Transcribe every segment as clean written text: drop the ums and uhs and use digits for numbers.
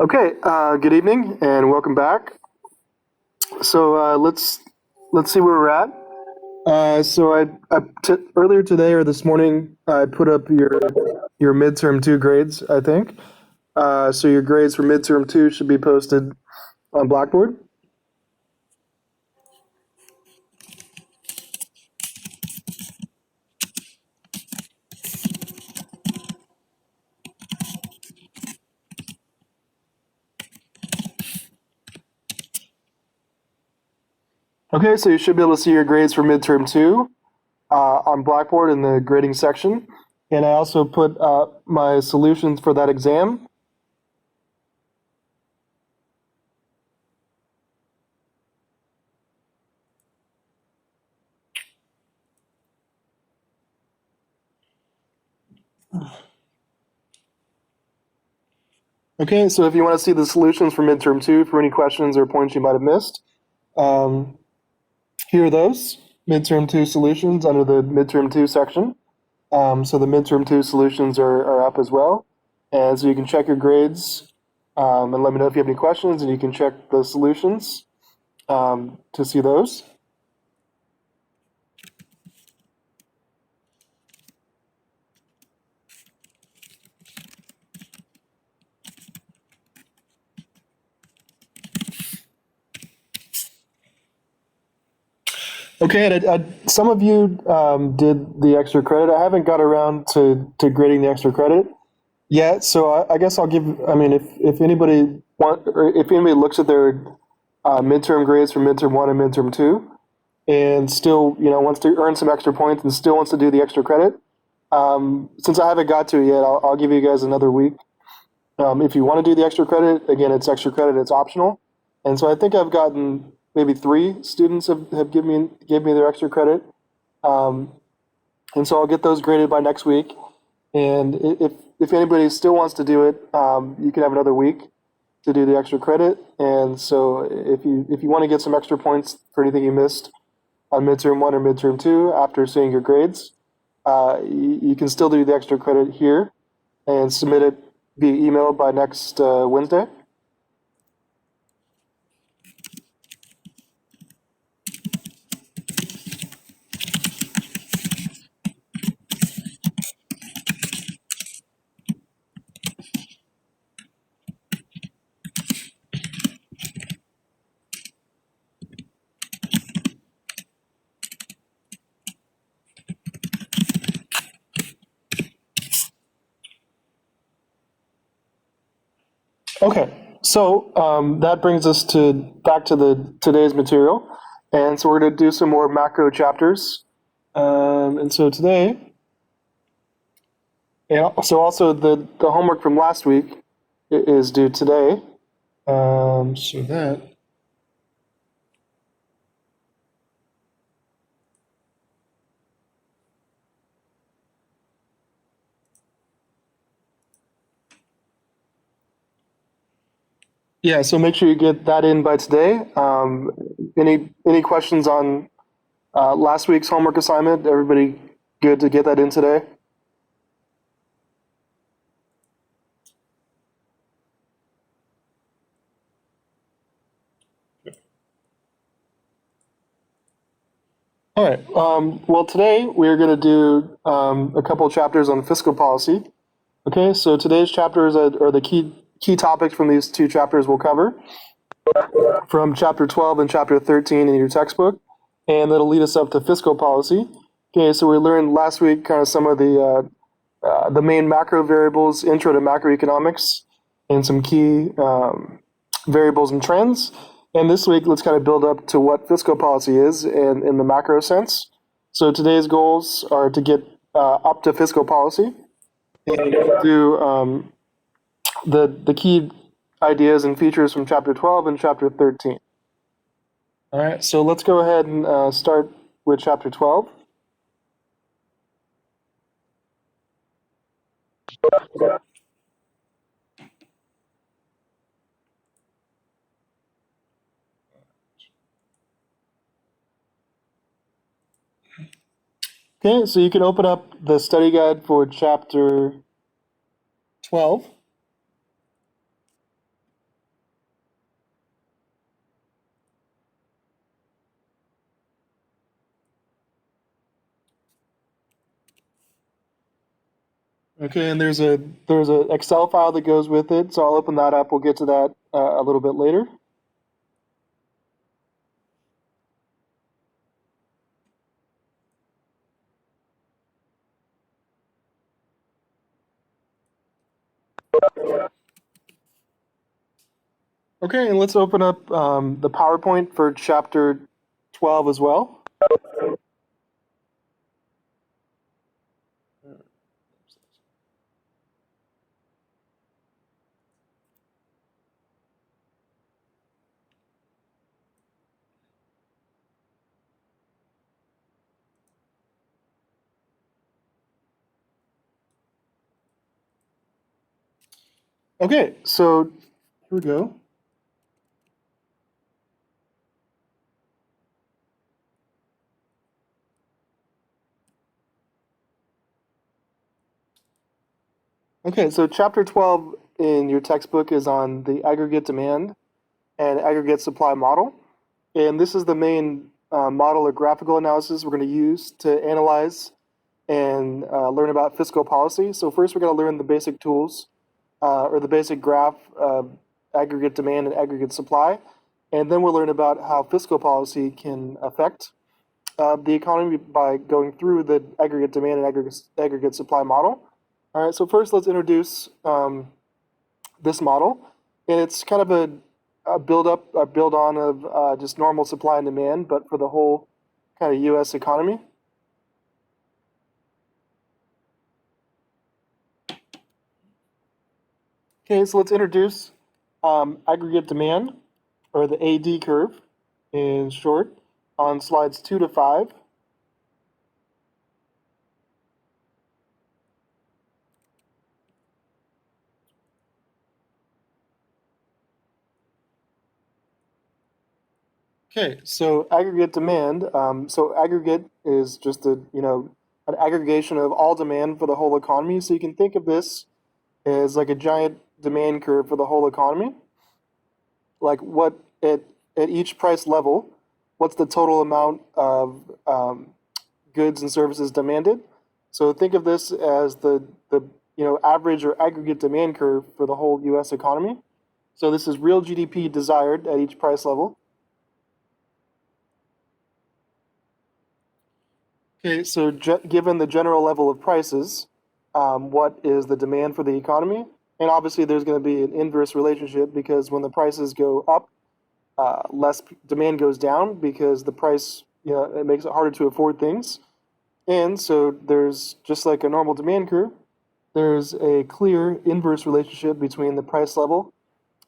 Okay, good evening and welcome back. So let's see where we're at. Earlier today or this morning, I put up your midterm two grades, I think. So your grades for midterm two should be posted on Blackboard. Okay, so you should be able to see your grades for midterm two on Blackboard in the grading section. And I also put my solutions for that exam. Okay, so if you want to see the solutions for midterm two for any questions or points you might have missed, here are those midterm two solutions under the midterm two section. So the midterm two solutions are up as well. And so you can check your grades and let me know if you have any questions, and you can check the solutions to see those. Okay, and some of you did the extra credit. I haven't got around to grading the extra credit yet, so I guess I'll give. I mean, if anybody looks at their midterm grades for midterm one and midterm two, and still wants to earn some extra points and still wants to do the extra credit, since I haven't got to it yet, I'll give you guys another week. If you want to do the extra credit, again, it's extra credit. It's optional, and so I think I've gotten maybe 3 students have given me their extra credit. And so I'll get those graded by next week. And if anybody still wants to do it, you can have another week to do the extra credit. And so if you want to get some extra points for anything you missed on midterm one or midterm two after seeing your grades, you can still do the extra credit here and submit it via email by next Wednesday. Okay, so that brings us back to today's material, and so we're going to do some more macro chapters. And so today, and so also the homework from last week is due today. So that. Yeah, so make sure you get that in by today. Any questions on last week's homework assignment? Everybody good to get that in today? All right. Well, today we're going to do a couple of chapters on fiscal policy. Okay, so today's chapters are the key topics from these 2 chapters we'll cover from chapter 12 and chapter 13 in your textbook, and that'll lead us up to fiscal policy. Okay, so we learned last week kind of some of the main macro variables, intro to macroeconomics, and some key variables and trends. And this week, let's kind of build up to what fiscal policy is in the macro sense. So today's goals are to get up to fiscal policy and do the key ideas and features from chapter 12 and chapter 13. All right, so let's go ahead and start with chapter 12. Okay, so you can open up the study guide for chapter 12. Okay, and there's a Excel file that goes with it, so I'll open that up. We'll get to that a little bit later. Okay, and let's open up the PowerPoint for chapter 12 as well. Okay, so here we go. Okay, so chapter 12 in your textbook is on the aggregate demand and aggregate supply model. And this is the main model or graphical analysis we're going to use to analyze and learn about fiscal policy. So first we're going to learn the basic tools or the basic graph of aggregate demand and aggregate supply. And then we'll learn about how fiscal policy can affect the economy by going through the aggregate demand and aggregate supply model. All right, so first let's introduce this model. And it's kind of a build on of just normal supply and demand, but for the whole kind of US economy. Okay, so let's introduce aggregate demand, or the AD curve in short, on slides 2 to 5. Okay, so aggregate demand. So aggregate is just an aggregation of all demand for the whole economy. So you can think of this as like a giant demand curve for the whole economy. Like what at each price level, what's the total amount of goods and services demanded? So think of this as the average or aggregate demand curve for the whole U.S. economy. So this is real GDP desired at each price level. Okay, so given the general level of prices, what is the demand for the economy? And obviously, there's going to be an inverse relationship because when the prices go up, less demand goes down because the price, it makes it harder to afford things. And so there's just like a normal demand curve, there's a clear inverse relationship between the price level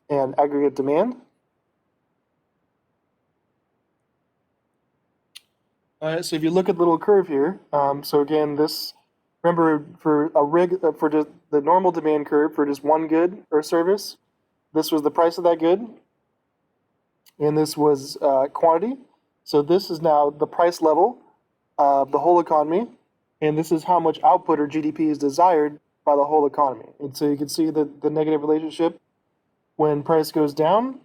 and aggregate demand. All right, so if you look at the little curve here, so again, remember for for just the normal demand curve for just one good or service, this was the price of that good, and this was quantity. So this is now the price level of the whole economy, and this is how much output or GDP is desired by the whole economy. And so you can see the negative relationship when price goes down,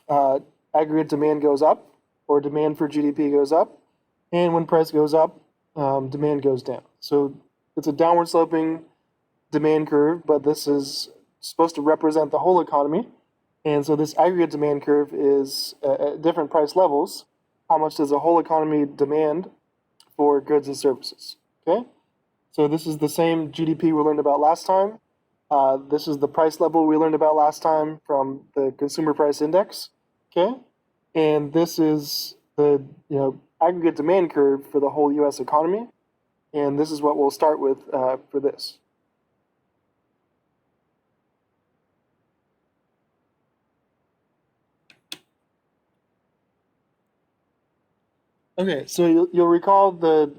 aggregate demand goes up, or demand for GDP goes up. And when price goes up, demand goes down. So it's a downward sloping demand curve, but this is supposed to represent the whole economy. And so this aggregate demand curve is at different price levels. How much does the whole economy demand for goods and services? Okay. So this is the same GDP we learned about last time. This is the price level we learned about last time from the consumer price index. Okay. And this is the aggregate demand curve for the whole U.S. economy, and this is what we'll start with for this. Okay, so you'll recall the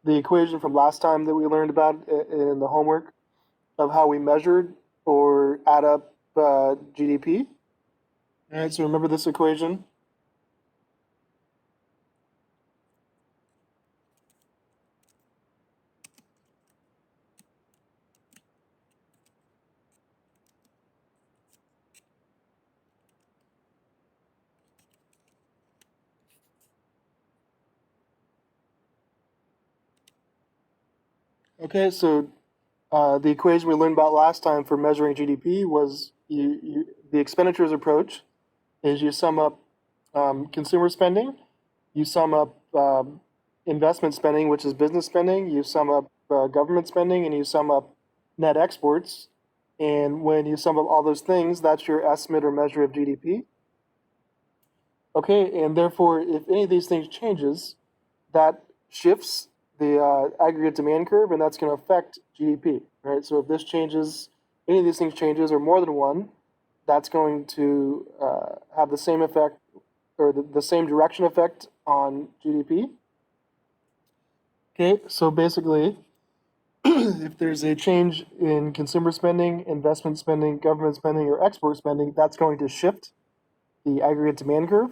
equation from last time that we learned about in the homework of how we measured or add up GDP. All right, so remember this equation. Okay, so the equation we learned about last time for measuring GDP was the expenditures approach is you sum up consumer spending, you sum up investment spending, which is business spending, you sum up government spending, and you sum up net exports. And when you sum up all those things, that's your estimate or measure of GDP. Okay, and therefore, if any of these things changes, that shifts the aggregate demand curve, and that's going to affect GDP, right? So if this changes, any of these things changes, or more than one, that's going to have the same effect or the same direction effect on GDP. Okay, so basically, if there's a change in consumer spending, investment spending, government spending, or export spending, that's going to shift the aggregate demand curve.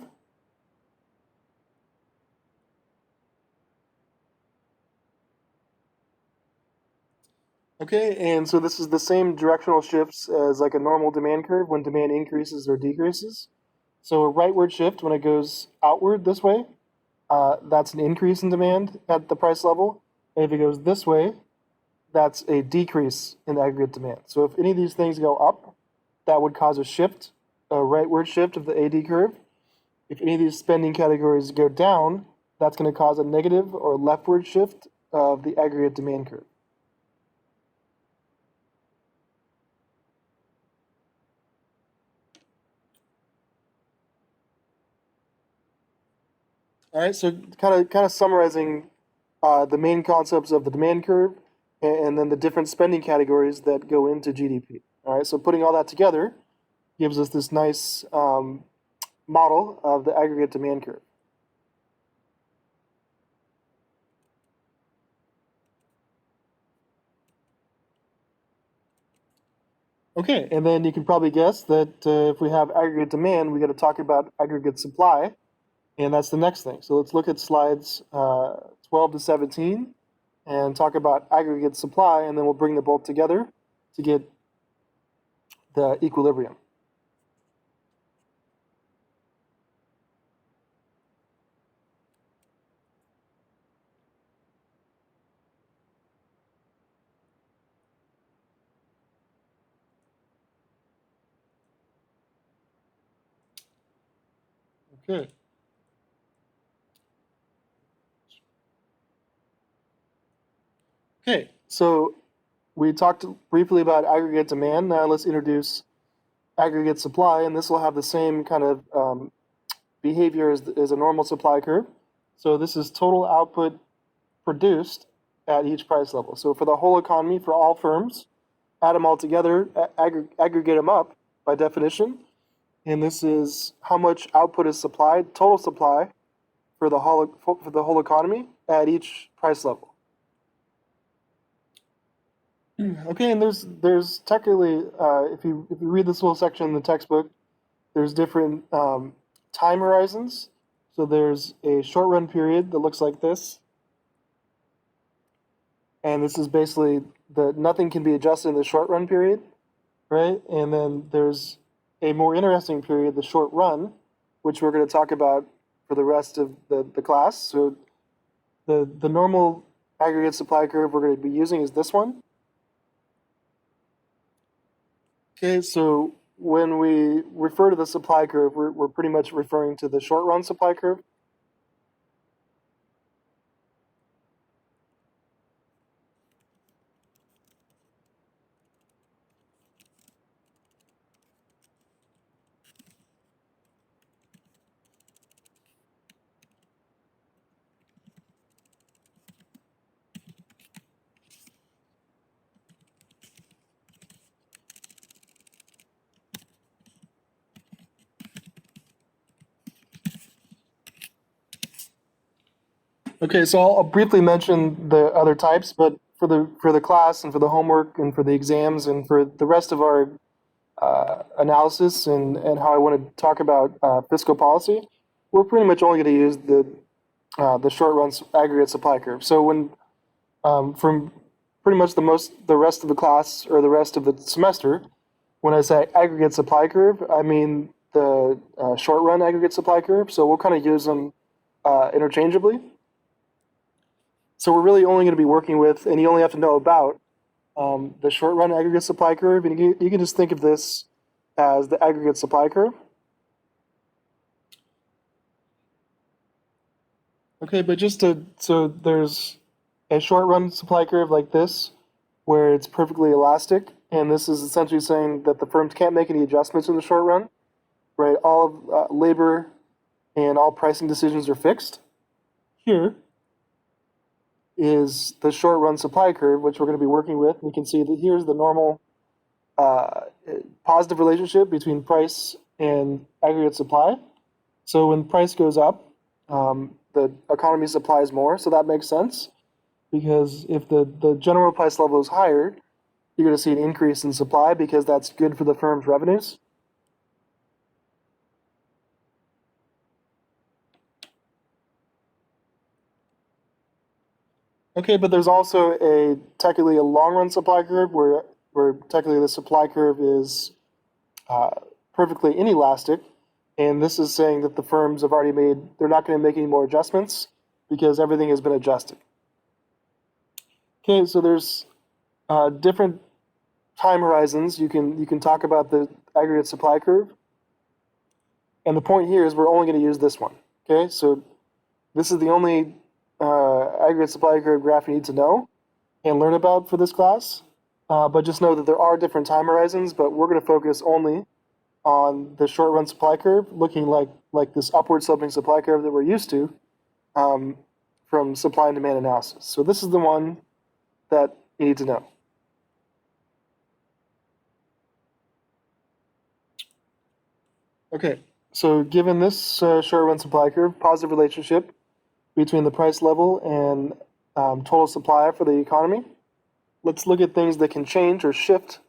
Okay, and so this is the same directional shifts as like a normal demand curve when demand increases or decreases. So a rightward shift when it goes outward this way, that's an increase in demand at the price level. And if it goes this way, that's a decrease in aggregate demand. So if any of these things go up, that would cause a shift, a rightward shift of the AD curve. If any of these spending categories go down, that's going to cause a negative or leftward shift of the aggregate demand curve. All right, so kind of summarizing the main concepts of the demand curve and then the different spending categories that go into GDP. All right, so putting all that together gives us this nice model of the aggregate demand curve. Okay, and then you can probably guess that if we have aggregate demand, we got to talk about aggregate supply, and that's the next thing. So let's look at slides 12 to 17 and talk about aggregate supply, and then we'll bring them both together to get the equilibrium. Okay. Okay, so we talked briefly about aggregate demand. Now let's introduce aggregate supply, and this will have the same kind of behavior as a normal supply curve. So this is total output produced at each price level. So for the whole economy, for all firms, add them all together, aggregate them up by definition, and this is how much output is supplied, total supply for the whole economy at each price level. Okay, and there's technically if you read this little section in the textbook, there's different time horizons. So there's a short run period that looks like this, and this is basically that nothing can be adjusted in the short run period, right? And then there's a more interesting period, the short run, which we're going to talk about for the rest of the class. So the normal aggregate supply curve we're going to be using is this one. Okay, so when we refer to the supply curve, we're pretty much referring to the short run supply curve. Okay, so I'll briefly mention the other types, but for the class and for the homework and for the exams and for the rest of our analysis and how I want to talk about fiscal policy, we're pretty much only going to use the short run aggregate supply curve. So when from pretty much the rest of the class or the rest of the semester, when I say aggregate supply curve, I mean the short run aggregate supply curve. So we'll kind of use them interchangeably. So we're really only going to be working with, and you only have to know about the short run aggregate supply curve. And you can just think of this as the aggregate supply curve. Okay, but so there's a short run supply curve like this, where it's perfectly elastic. And this is essentially saying that the firms can't make any adjustments in the short run, right? All of labor and all pricing decisions are fixed. Here is the short run supply curve, which we're going to be working with. You can see that here's the normal positive relationship between price and aggregate supply. So when price goes up, the economy supplies more, so that makes sense. Because if the general price level is higher, you're going to see an increase in supply because that's good for the firm's revenues. Okay, but there's also technically a long run supply curve where technically the supply curve is perfectly inelastic. And this is saying that the firms have already they're not going to make any more adjustments because everything has been adjusted. Okay, so there's different time horizons. You can talk about the aggregate supply curve. And the point here is we're only going to use this one. Okay, so this is the only aggregate supply curve graph you need to know and learn about for this class. But just know that there are different time horizons, but we're going to focus only on the short run supply curve, looking like this upward sloping supply curve that we're used to from supply and demand analysis. So this is the one that you need to know. Okay, so given this short run supply curve, positive relationship between the price level and total supply for the economy, let's look at things that can change or shift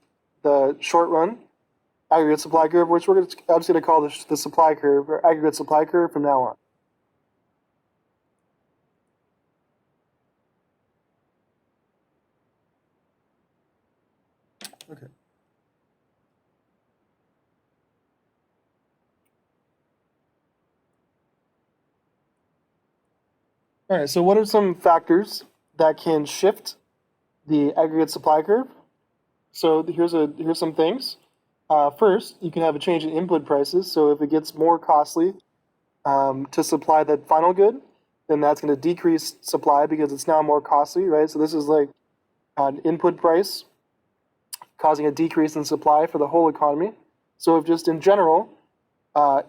the short run aggregate supply curve, which I'm just going to call the supply curve or aggregate supply curve from now on. Okay. All right, so what are some factors that can shift the aggregate supply curve? So here's some things. First, you can have a change in input prices. So if it gets more costly to supply that final good, then that's going to decrease supply because it's now more costly, right? So this is like an input price causing a decrease in supply for the whole economy. So if just in general,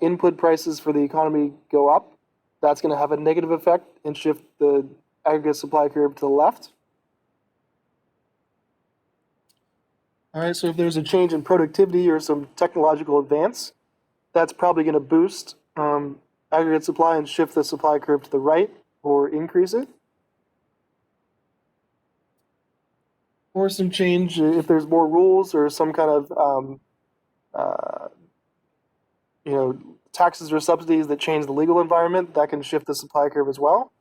input prices for the economy go up, that's going to have a negative effect and shift the aggregate supply curve to the left. All right, so if there's a change in productivity or some technological advance, that's probably going to boost aggregate supply and shift the supply curve to the right or increase it. Or some change if there's more rules or some kind of taxes or subsidies that change the legal environment, that can shift the supply curve as well.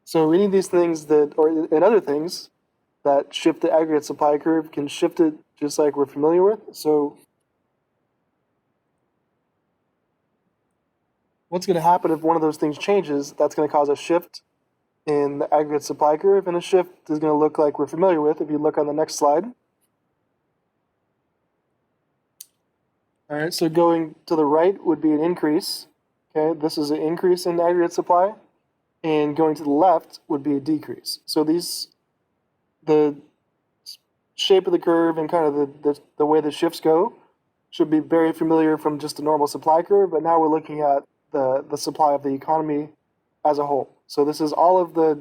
So any of these things and other things that shift the aggregate supply curve can shift it just like we're familiar with. So what's going to happen if one of those things changes? That's going to cause a shift in the aggregate supply curve, and a shift is going to look like we're familiar with if you look on the next slide. All right, so going to the right would be an increase. Okay, this is an increase in aggregate supply, and going to the left would be a decrease. So the shape of the curve and kind of the way the shifts go should be very familiar from just a normal supply curve, but now we're looking at the supply of the economy as a whole. So this is all of the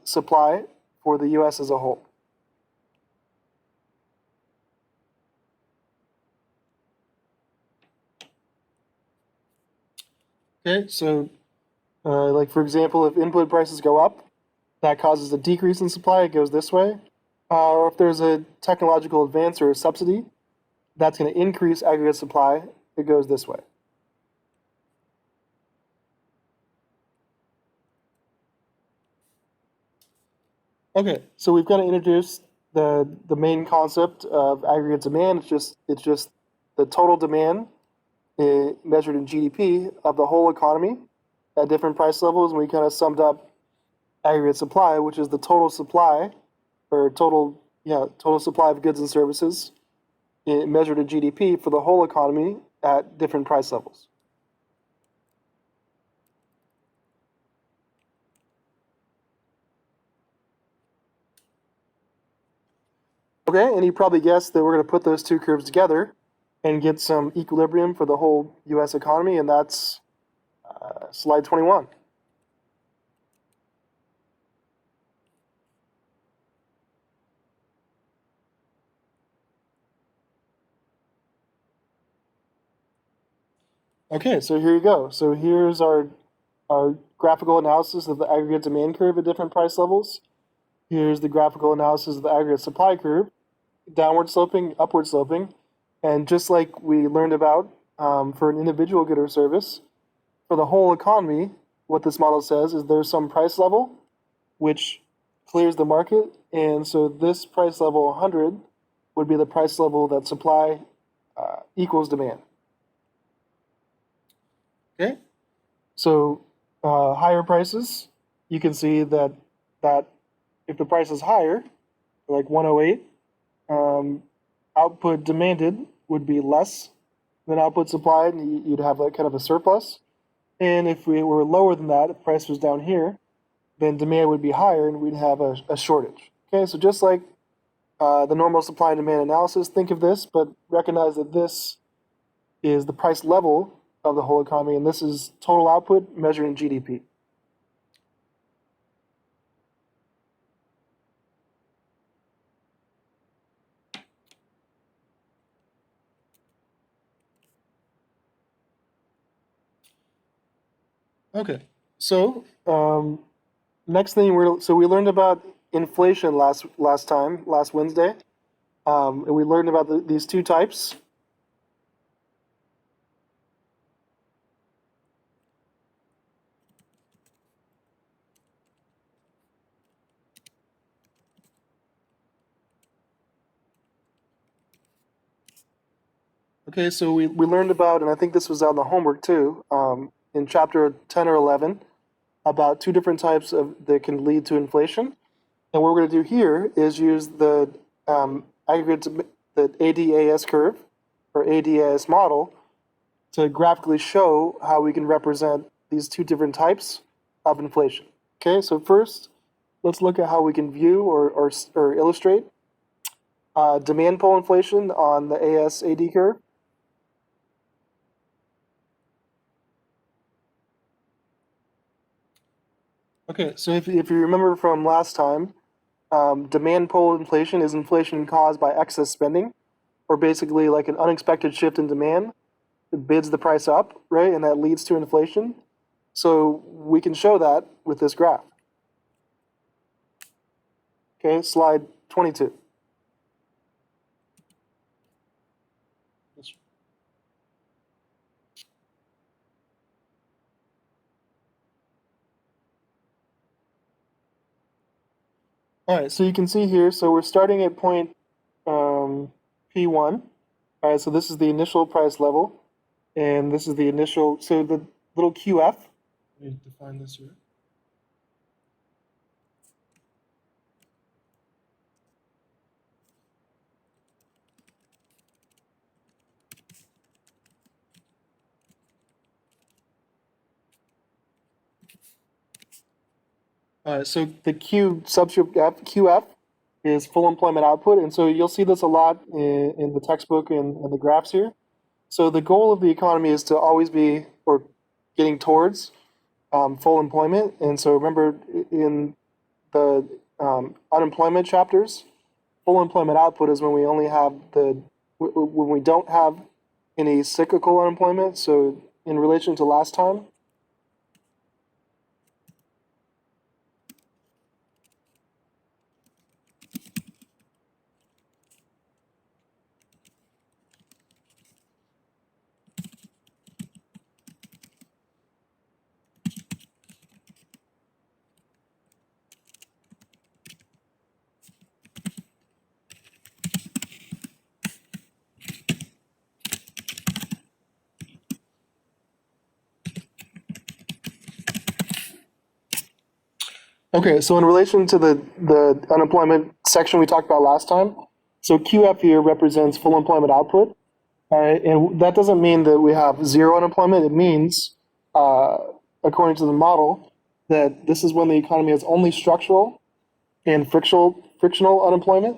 supply for the US as a whole. Okay, so Like for example, if input prices go up, that causes a decrease in supply, it goes this way. Or if there's a technological advance or a subsidy, that's going to increase aggregate supply, it goes this way. Okay, so we've got to introduce the main concept of aggregate demand. It's just the total demand measured in GDP of the whole economy at different price levels, and we kind of summed up aggregate supply, which is the total supply or total supply of goods and services measured in GDP for the whole economy at different price levels. Okay, and you probably guessed that we're going to put those two curves together and get some equilibrium for the whole US economy, and that's slide 21. Okay, so here you go. So here's our graphical analysis of the aggregate demand curve at different price levels. Here's the graphical analysis of the aggregate supply curve, downward sloping, upward sloping. And just like we learned about for an individual good or service, for the whole economy, what this model says is there's some price level which clears the market. And so this price level 100 would be the price level that supply equals demand. Okay, so higher prices, you can see that if the price is higher, like 108, output demanded would be less than output supplied, and you'd have like kind of a surplus. And if we were lower than that, if price was down here, then demand would be higher, and we'd have a shortage. Okay, so just like the normal supply and demand analysis, think of this, but recognize that this is the price level of the whole economy, and this is total output measured in GDP. Okay, so next thing we learned about inflation last Wednesday, and we learned about these two types. Okay, so we learned about, and I think this was on the homework too, in chapter 10 or 11, about two different types that can lead to inflation. And what we're going to do here is use the aggregate, the ADAS curve or ADAS model to graphically show how we can represent these two different types of inflation. Okay, so first, let's look at how we can view or illustrate demand pull inflation on the ASAD curve. Okay, so if you remember from last time, demand pull inflation is inflation caused by excess spending, or basically like an unexpected shift in demand that bids the price up, right? And that leads to inflation. So we can show that with this graph. Okay, slide 22. All right, so you can see here, so we're starting at point P1. All right, so this is the initial price level, and this is the initial, so the little QF, let me define this here. So the Q subscript F, QF is full employment output, and so you'll see this a lot in the textbook and the graphs here. So the goal of the economy is to always be, or getting towards full employment. And so remember in the unemployment chapters, full employment output is when we only have when we don't have any cyclical unemployment. So in relation to last time, Okay, so in relation to the unemployment section we talked about last time, so QF here represents full employment output. All right, and that doesn't mean that we have zero unemployment. It means, uh, according to the model, that this is when the economy has only structural and frictional unemployment.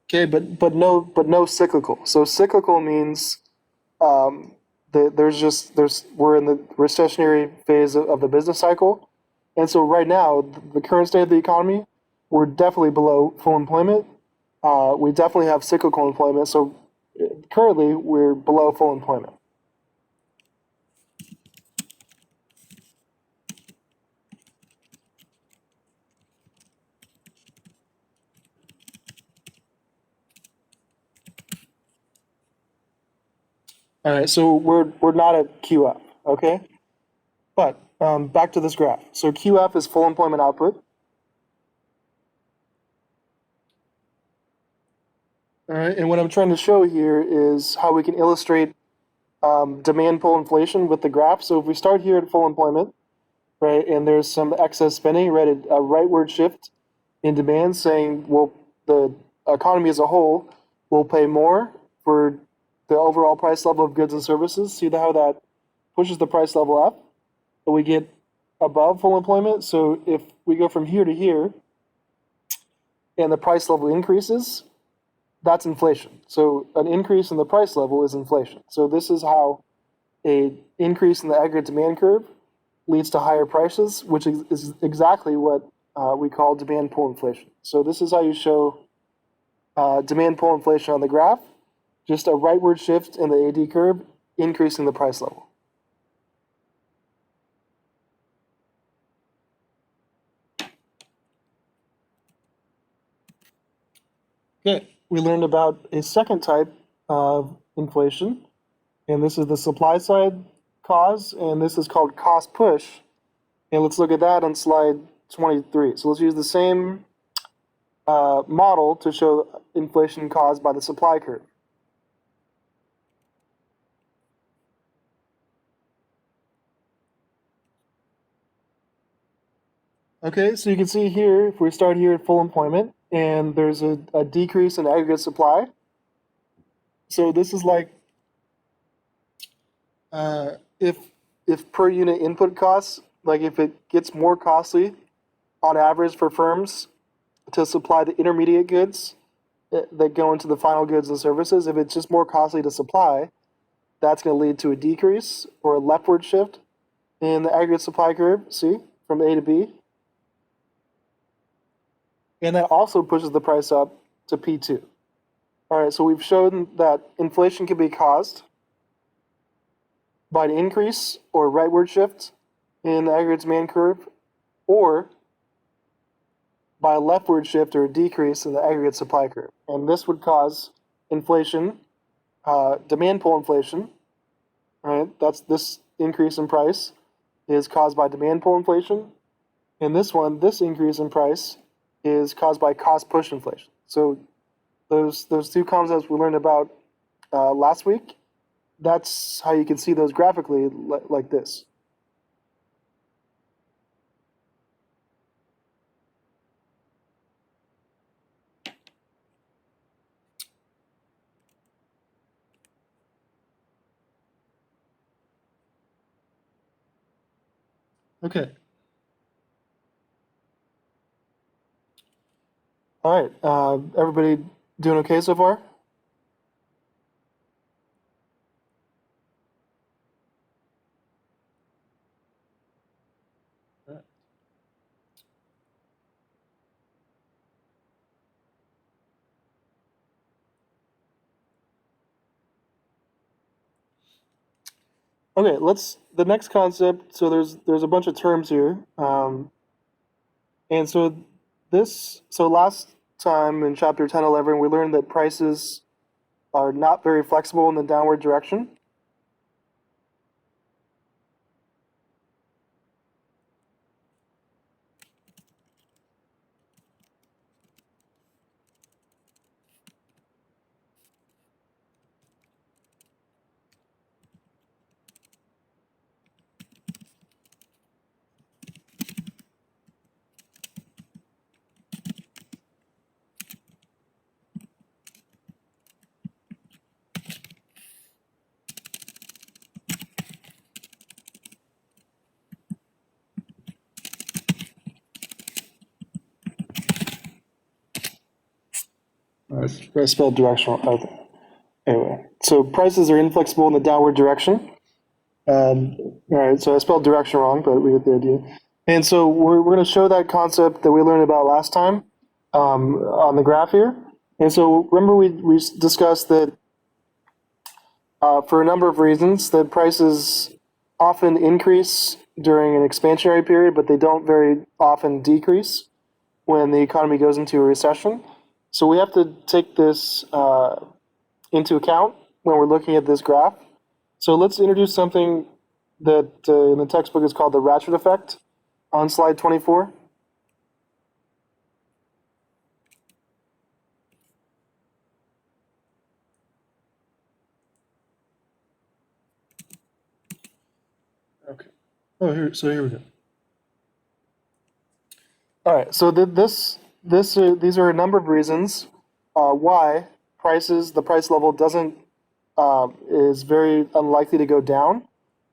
Okay, but no cyclical. So cyclical means um, there's we're in the recessionary phase of the business cycle, and so right now the current state of the economy, we're definitely below full employment. We definitely have cyclical employment. So currently we're below full employment. All right, so we're not at QF, okay? But back to this graph. So QF is full employment output. All right, and what I'm trying to show here is how we can illustrate demand pull inflation with the graph. So if we start here at full employment, right, and there's some excess spending, right, a rightward shift in demand saying, well, the economy as a whole will pay more for the overall price level of goods and services. See how that pushes the price level up, but we get above full employment. So if we go from here to here and the price level increases, that's inflation. So an increase in the price level is inflation. So this is how a increase in the aggregate demand curve leads to higher prices, which is exactly what we call demand pull inflation. So this is how you show demand pull inflation on the graph, just a rightward shift in the AD curve, increasing the price level. Okay, we learned about a second type of inflation, and this is the supply side cause, and this is called cost push. And let's look at that on slide 23. So let's use the same model to show inflation caused by the supply curve. Okay, so you can see here, if we start here at full employment, and there's a decrease in aggregate supply. So this is like uh, if if per unit input costs, like if it gets more costly on average for firms to supply the intermediate goods that go into the final goods and services, if it's just more costly to supply, that's going to lead to a decrease or a leftward shift in the aggregate supply curve, see, from A to B. And that also pushes the price up to P2. All right, so we've shown that inflation can be caused by an increase or rightward shift in the aggregate demand curve, or by a leftward shift or a decrease in the aggregate supply curve. And this would cause inflation, demand pull inflation, right? That's this increase in price is caused by demand pull inflation. And this one, this increase in price is caused by cost push inflation. So those two concepts we learned about last week, that's how you can see those graphically like this. Okay. All right. Everybody doing okay so far? Okay, the next concept. So there's a bunch of terms here, and so last time in chapter 10, 11, we learned that prices are not very flexible in the downward direction. I spelled directional. Okay. Anyway, so prices are inflexible in the downward direction. All right, so I spelled direction wrong, but we get the idea. And so we're going to show that concept that we learned about last time on the graph here. And so remember we discussed that for a number of reasons, that prices often increase during an expansionary period, but they don't very often decrease when the economy goes into a recession. So we have to take this into account when we're looking at this graph. So let's introduce something that in the textbook is called the ratchet effect on slide 24. Okay. Oh, here we go. All right. So these are a number of reasons why the price level doesn't is very unlikely to go down,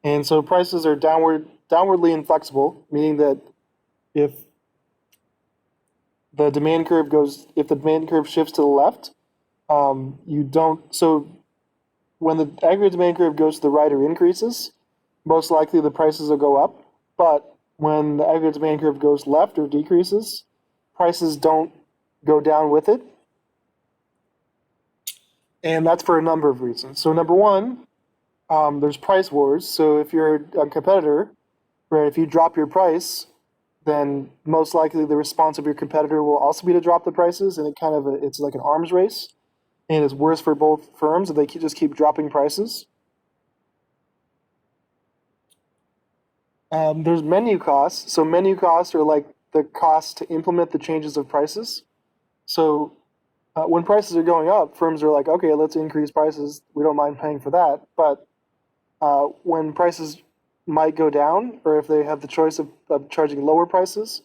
and so prices are downwardly inflexible, meaning that if if the demand curve shifts to the left, you don't. So when the aggregate demand curve goes to the right or increases, most likely the prices will go up. But when the aggregate demand curve goes left or decreases, prices don't go down with it. And that's for a number of reasons. So number one, there's price wars. So if you're a competitor, right, if you drop your price, then most likely the response of your competitor will also be to drop the prices, and it's like an arms race, and it's worse for both firms if they just keep dropping prices. There's menu costs. So menu costs are like the cost to implement the changes of prices. So when prices are going up, firms are like, okay, let's increase prices. We don't mind paying for that. But when prices might go down, or if they have the choice of charging lower prices,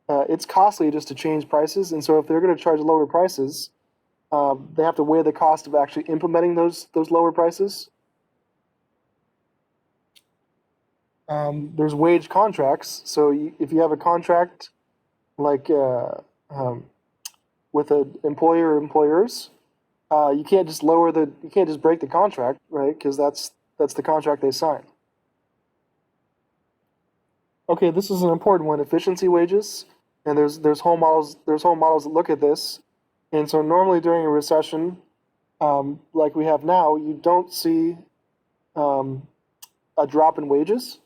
it's costly just to change prices. And so if they're going to charge lower prices, they have to weigh the cost of actually implementing those lower prices. There's wage contracts. So if you have a contract like with an employer or employers, you can't just break the contract, right? Because that's the contract they sign. Okay, this is an important one: efficiency wages. And there's whole models that look at this. And so normally during a recession, like we have now, you don't see um, a drop in wages.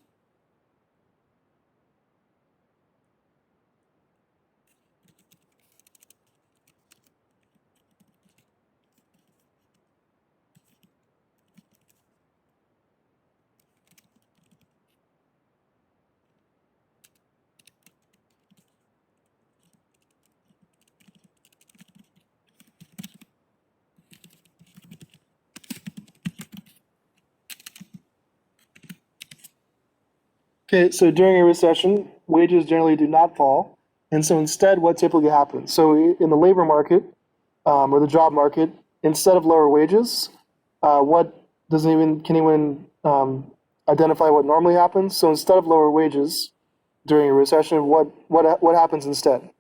Okay, so during a recession, wages generally do not fall. And so instead, what typically happens? So in the labor market or the job market, instead of lower wages, what doesn't even can anyone identify what normally happens? So instead of lower wages during a recession, what happens instead?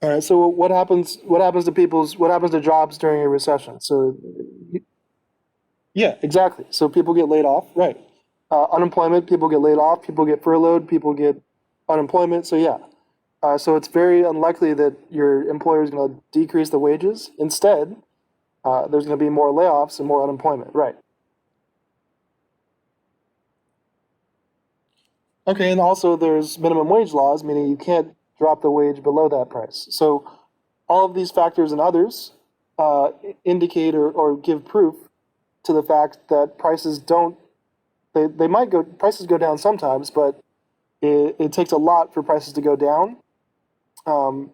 All right. So what happens? What happens to jobs during a recession? So yeah, exactly. So people get laid off, right? Unemployment, people get laid off, people get furloughed, people get unemployment. So yeah, so it's very unlikely that your employer is going to decrease the wages. Instead, there's going to be more layoffs and more unemployment, right? Okay, and also there's minimum wage laws, meaning you can't drop the wage below that price. So all of these factors and others indicate or give proof to the fact that they might go prices go down sometimes, but it takes a lot for prices to go down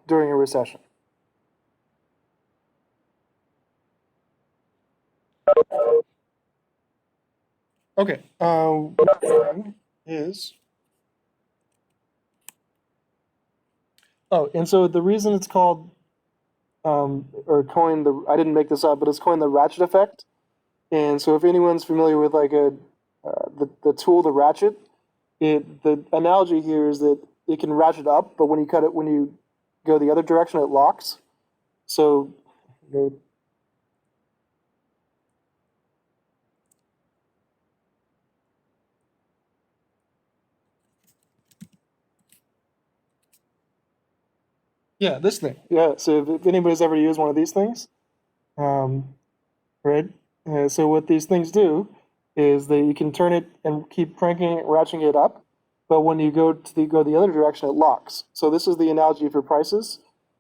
during a recession. Okay. One is Oh, and so the reason it's called or coined the I didn't make this up, but it's coined the ratchet effect. And so if anyone's familiar with like a the tool, the ratchet, the analogy here is that it can ratchet up, but when you go the other direction, it locks. So the, yeah, this thing. Yeah. So if anybody's ever used one of these things, um, right? So what these things do is that you can turn it and keep cranking it, ratcheting it up, but when you go the other direction, it locks. So this is the analogy for prices.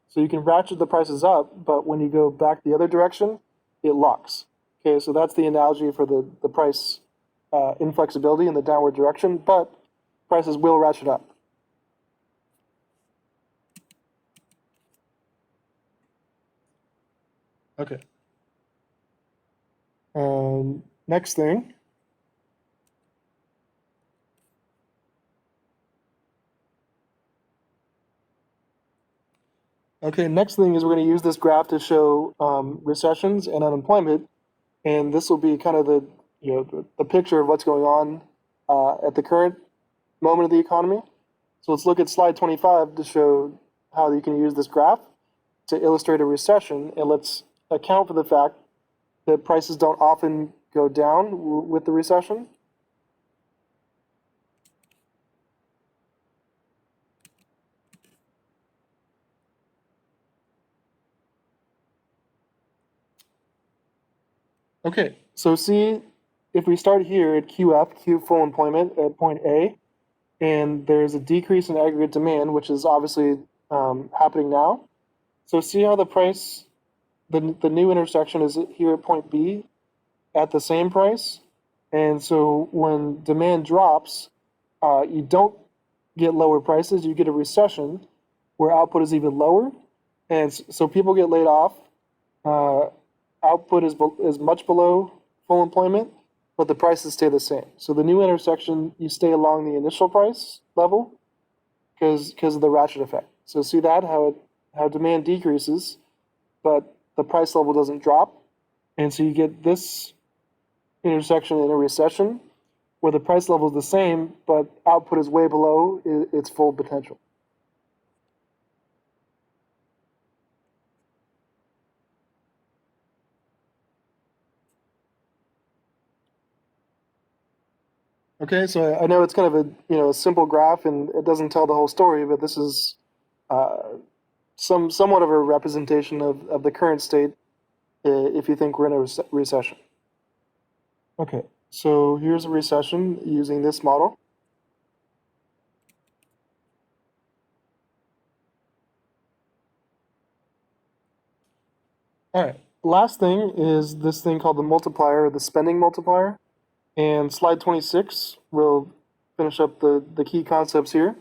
So you can ratchet the prices up, but when you go back the other direction, it locks. Okay, so that's the analogy for the price inflexibility in the downward direction, but prices will ratchet up. Okay. Next thing. Okay, next thing is we're going to use this graph to show recessions and unemployment, and this will be kind of the picture of what's going on at the current moment of the economy. So let's look at slide 25 to show how you can use this graph to illustrate a recession, and let's account for the fact that prices don't often go down with the recession. Okay, so see if we start here at QF, Q full employment at point A, and there's a decrease in aggregate demand, which is obviously happening now. So see how the new intersection is here at point B at the same price. And so when demand drops, you don't get lower prices, you get a recession where output is even lower. And so people get laid off. Uh, Output is much below full employment, but the prices stay the same. So the new intersection, you stay along the initial price level because of the ratchet effect. So see that how demand decreases, but the price level doesn't drop, and so you get this intersection in a recession where the price level is the same, but output is way below its full potential. Okay, so I know it's kind of a simple graph and it doesn't tell the whole story, but this is uh, somewhat of a representation of the current state if you think we're in a recession. Okay, so here's a recession using this model. All right, last thing is this thing called the multiplier, the spending multiplier. And slide 26 will finish up the key concepts here.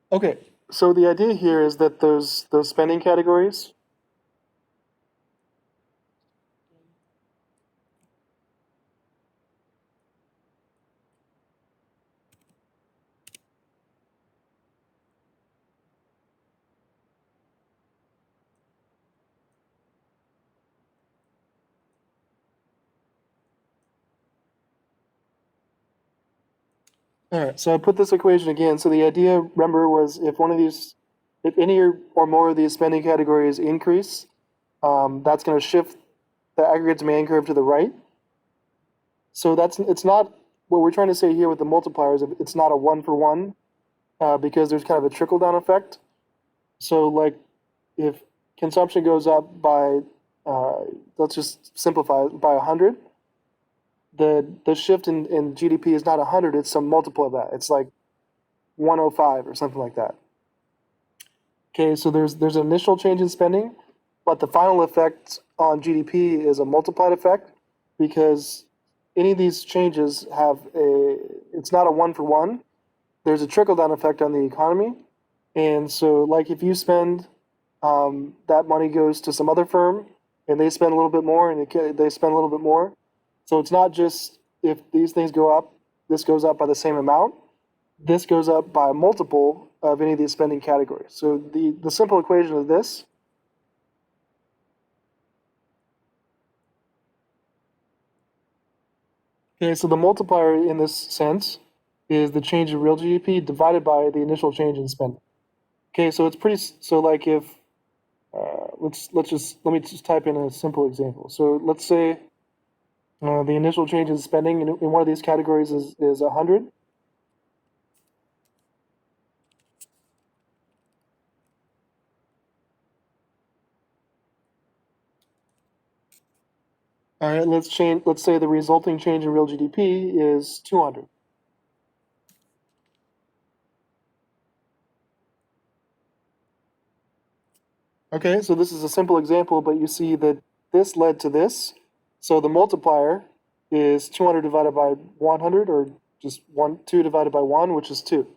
Okay, so the idea here is that those spending categories. All right, so I put this equation again. So the idea, remember, was if any or more of these spending categories increase, that's going to shift the aggregate demand curve to the right. So it's not what we're trying to say here with the multipliers. It's not a one for one because there's kind of a trickle down effect. So like if consumption goes up by let's just simplify it, by 100, the shift in GDP is not 100, it's some multiple of that. It's like 105 or something like that. Okay, so there's an initial change in spending, but the final effect on GDP is a multiplied effect because any of these changes it's not a one for one. There's a trickle down effect on the economy. And so like if you spend that money goes to some other firm and they spend a little bit more, and they spend a little bit more. So it's not just if these things go up, this goes up by the same amount. This goes up by a multiple of any of these spending categories. So the simple equation of this okay, so the multiplier in this sense is the change in real GDP divided by the initial change in spending. Okay, so it's pretty. So like if let me just type in a simple example. So let's say the initial change in spending in one of these categories is 100. All right, let's change. Let's say the resulting change in real GDP is 200. Okay, so this is a simple example, but you see that this led to this. So the multiplier is 200 divided by 100, or just 2 divided by 1, which is 2.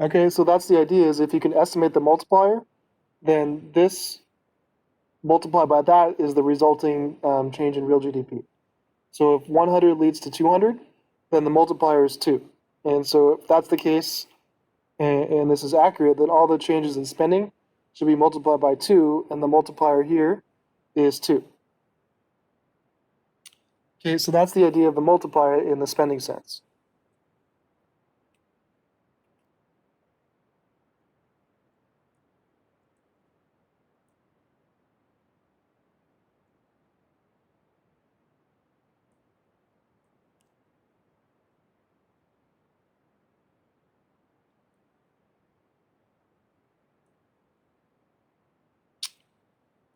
Okay, so that's the idea, is if you can estimate the multiplier, then this multiplied by that is the resulting change in real GDP. So if 100 leads to 200, then the multiplier is 2. And so if that's the case, and this is accurate, then all the changes in spending should be multiplied by 2, and the multiplier here is 2. Okay, so that's the idea of the multiplier in the spending sense.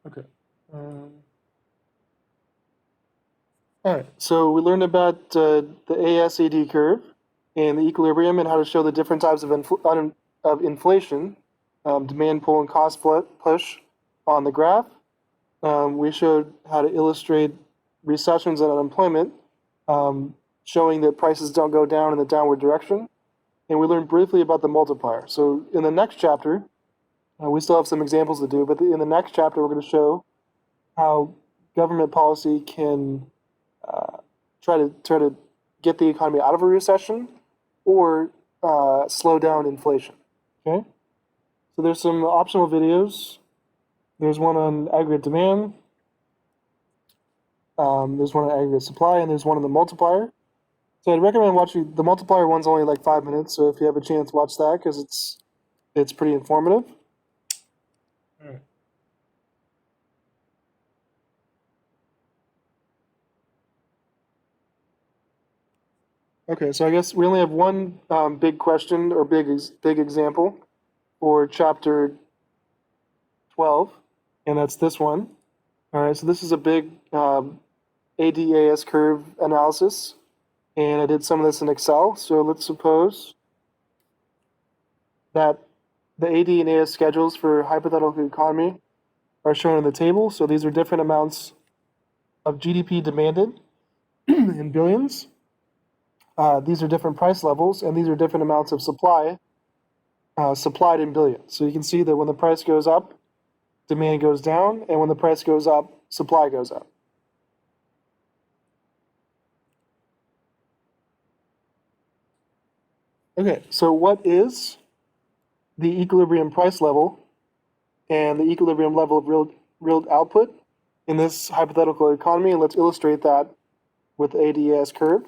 Okay. All right, so we learned about the ASAD curve and the equilibrium and how to show the different types of inflation, demand pull and cost push on the graph. We showed how to illustrate recessions and unemployment, showing that prices don't go down in the downward direction. And we learned briefly about the multiplier. So in the next chapter, we still have some examples to do, but in the next chapter, we're going to show how government policy can try to get the economy out of a recession or slow down inflation. Okay, so there's some optional videos. There's one on aggregate demand. There's one on aggregate supply, and there's one on the multiplier. So I'd recommend watching the multiplier one's only like 5 minutes. So if you have a chance, watch that because it's pretty informative. All right. Okay, so I guess we only have one big question or big example for chapter 12, and that's this one. All right, so this is a big ADAS curve analysis, and I did some of this in Excel. So let's suppose that the AD and AS schedules for hypothetical economy are shown in the table. So these are different amounts of GDP demanded in billions. These are different price levels, and these are different amounts of supply supplied in billions. So you can see that when the price goes up, demand goes down, and when the price goes up, supply goes up. Okay, so what is the equilibrium price level and the equilibrium level of real output in this hypothetical economy? And let's illustrate that with the ADS curve.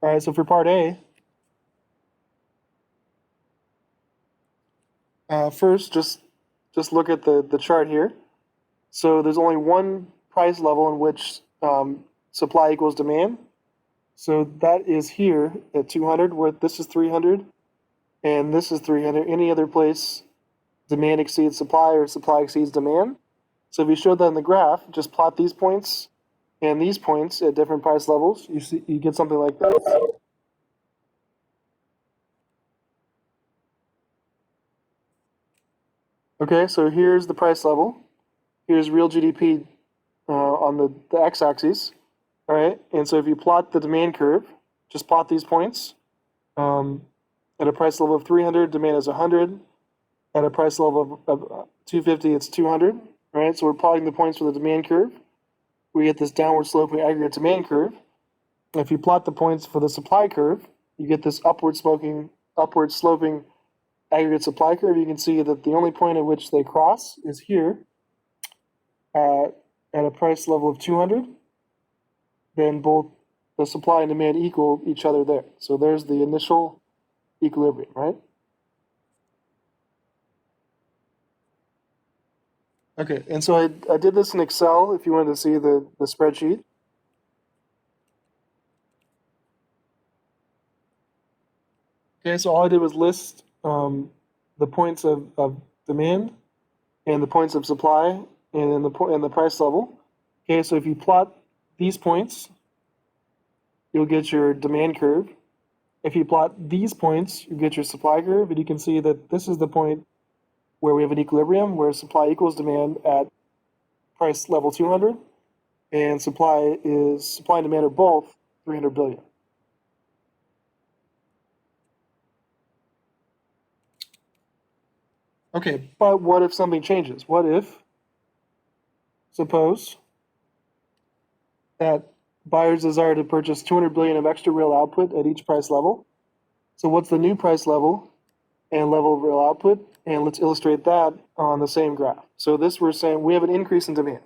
All right, so for part A, first just look at the chart here. So there's only one price level in which supply equals demand. So that is here at 200, where this is 300, and this is 300. Any other place, demand exceeds supply or supply exceeds demand. So if you showed that in the graph, just plot these points and these points at different price levels, you get something like this. Okay, so here's the price level. Here's real GDP on the x-axis. All right, and so if you plot the demand curve, just plot these points. At a price level of 300, demand is 100. At a price level of 250, it's 200, right? So we're plotting the points for the demand curve. We get this downward sloping aggregate demand curve. If you plot the points for the supply curve, you get this upward sloping aggregate supply curve. You can see that the only point at which they cross is here at a price level of 200. Then both the supply and demand equal each other there. So there's the initial equilibrium, right? Okay, and so I did this in Excel if you wanted to see the spreadsheet. Okay, so all I did was list the points of demand and the points of supply and the price level. Okay, so if you plot these points, you'll get your demand curve. If you plot these points, you get your supply curve, and you can see that this is the point where we have an equilibrium, where supply equals demand at price level 200, and supply and demand are both 300 billion. Okay, but what if something changes? What if, suppose, that buyers desire to purchase 200 billion of extra real output at each price level? So what's the new price level and level of real output? And let's illustrate that on the same graph. So this, we're saying we have an increase in demand.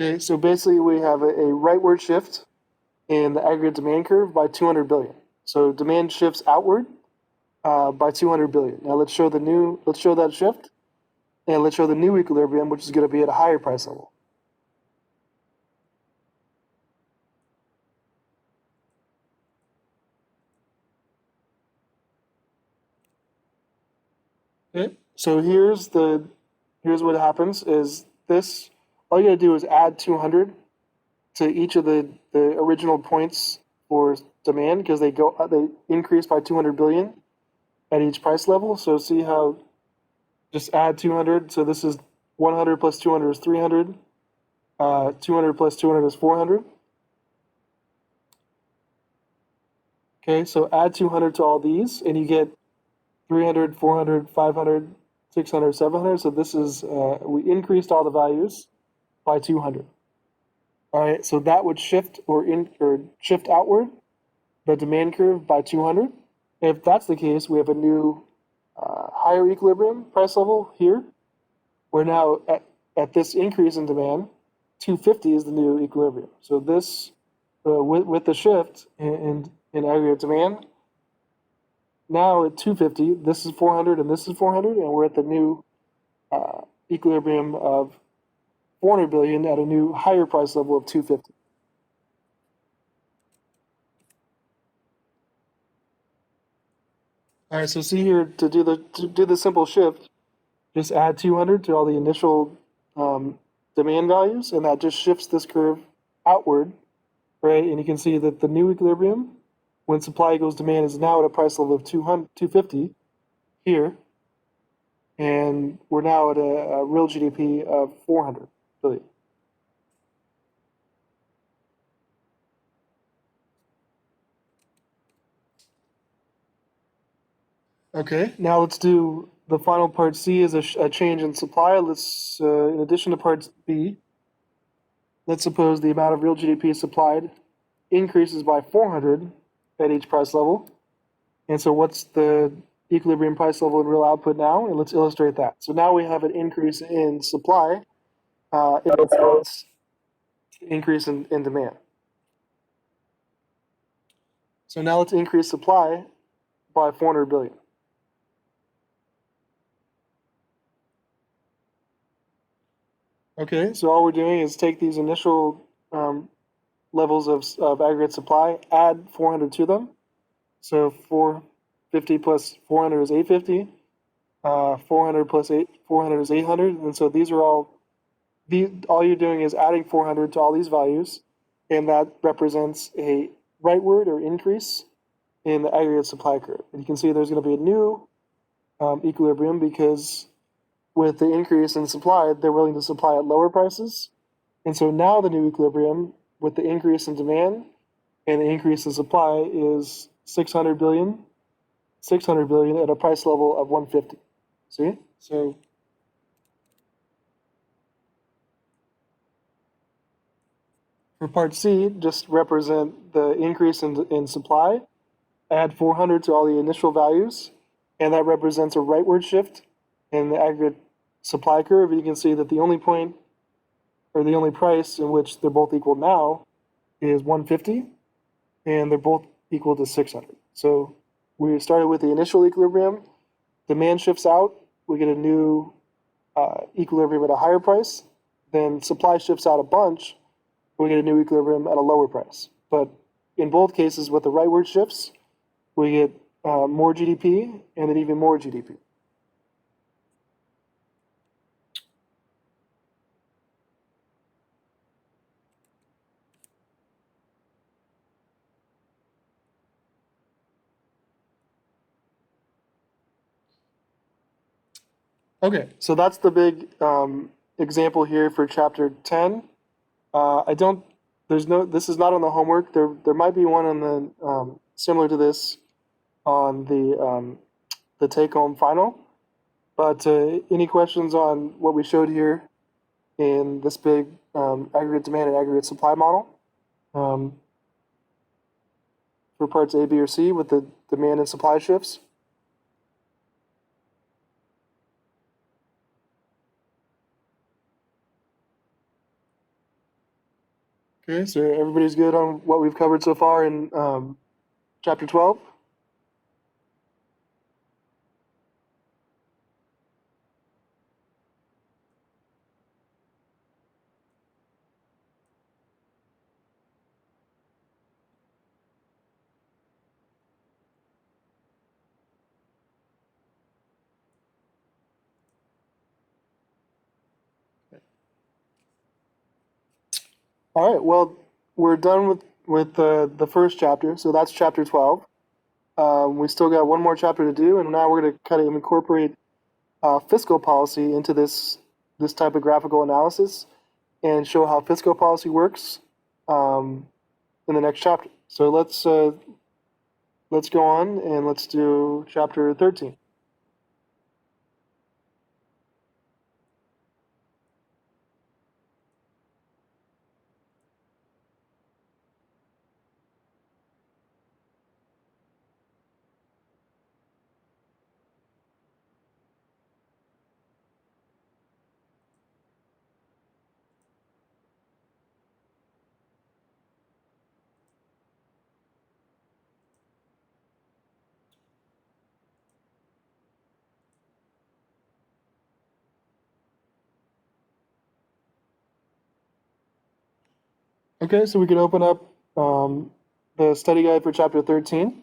Okay, so basically we have a rightward shift in the aggregate demand curve by 200 billion. So demand shifts outward by 200 billion. Now let's show that shift, and let's show the new equilibrium, which is going to be at a higher price level. Okay, so here's what happens is this. All you gotta do is add 200 to each of the original points for demand, because they increase by 200 billion at each price level. So see how, just add 200. So this is 100 plus 200 is 300. 200 plus 200 is 400. Okay, so add 200 to all these, and you get 300, 400, 500, 600, 700. So this is, we increased all the values by 200. All right, so that would shift or shift outward the demand curve by 200. If that's the case, we have a new higher equilibrium price level here. We're now at this increase in demand, 250 is the new equilibrium. So this, with the shift in aggregate demand, now at 250, this is 400 and this is 400, and we're at the new equilibrium of 400 billion at a new higher price level of 250. All right, so see here, to do the simple shift, just add 200 to all the initial demand values, and that just shifts this curve outward, right? And you can see that the new equilibrium, when supply equals demand, is now at a price level of 250 here, and we're now at a real GDP of 400 billion. Okay, now let's do the final part. C is a change in supply. Let's, in addition to part B, let's suppose the amount of real GDP supplied increases by 400 at each price level. And so what's the equilibrium price level and real output now? And let's illustrate that. So now we have an increase in supply in response to increase in demand. So now let's increase supply by 400 billion. Okay, so all we're doing is take these initial levels of aggregate supply, add 400 to them. So 450 plus 400 is 850. 400 plus 400 is 800. And so these are all you're doing is adding 400 to all these values, and that represents a rightward or increase in the aggregate supply curve. And you can see there's going to be a new equilibrium, because with the increase in supply, they're willing to supply at lower prices. And so now the new equilibrium, with the increase in demand, and the increase in supply is 600 billion at a price level of 150. See? So for part C, just represent the increase in supply, add 400 to all the initial values, and that represents a rightward shift in the aggregate supply curve. You can see that the only point or the only price in which they're both equal now is 150, and they're both equal to 600. So we started with the initial equilibrium, demand shifts out, we get a new equilibrium at a higher price, then supply shifts out a bunch, we get a new equilibrium at a lower price. But in both cases, with the rightward shifts, we get more GDP and then even more GDP. Okay, so that's the big example here for chapter 10. I don't, there's no, this is not on the homework. There might be one on the, similar to this on the take-home final. But any questions on what we showed here in this big aggregate demand and aggregate supply model um, for parts A, B, or C with the demand and supply shifts? Okay, so everybody's good on what we've covered so far in chapter 12? All right, well, we're done with the first chapter, so that's chapter 12. We still got one more chapter to do, and now we're going to kind of incorporate fiscal policy into this type of graphical analysis and show how fiscal policy works in the next chapter. So let's go on and let's do chapter 13. Okay, so we can open up the study guide for chapter 13.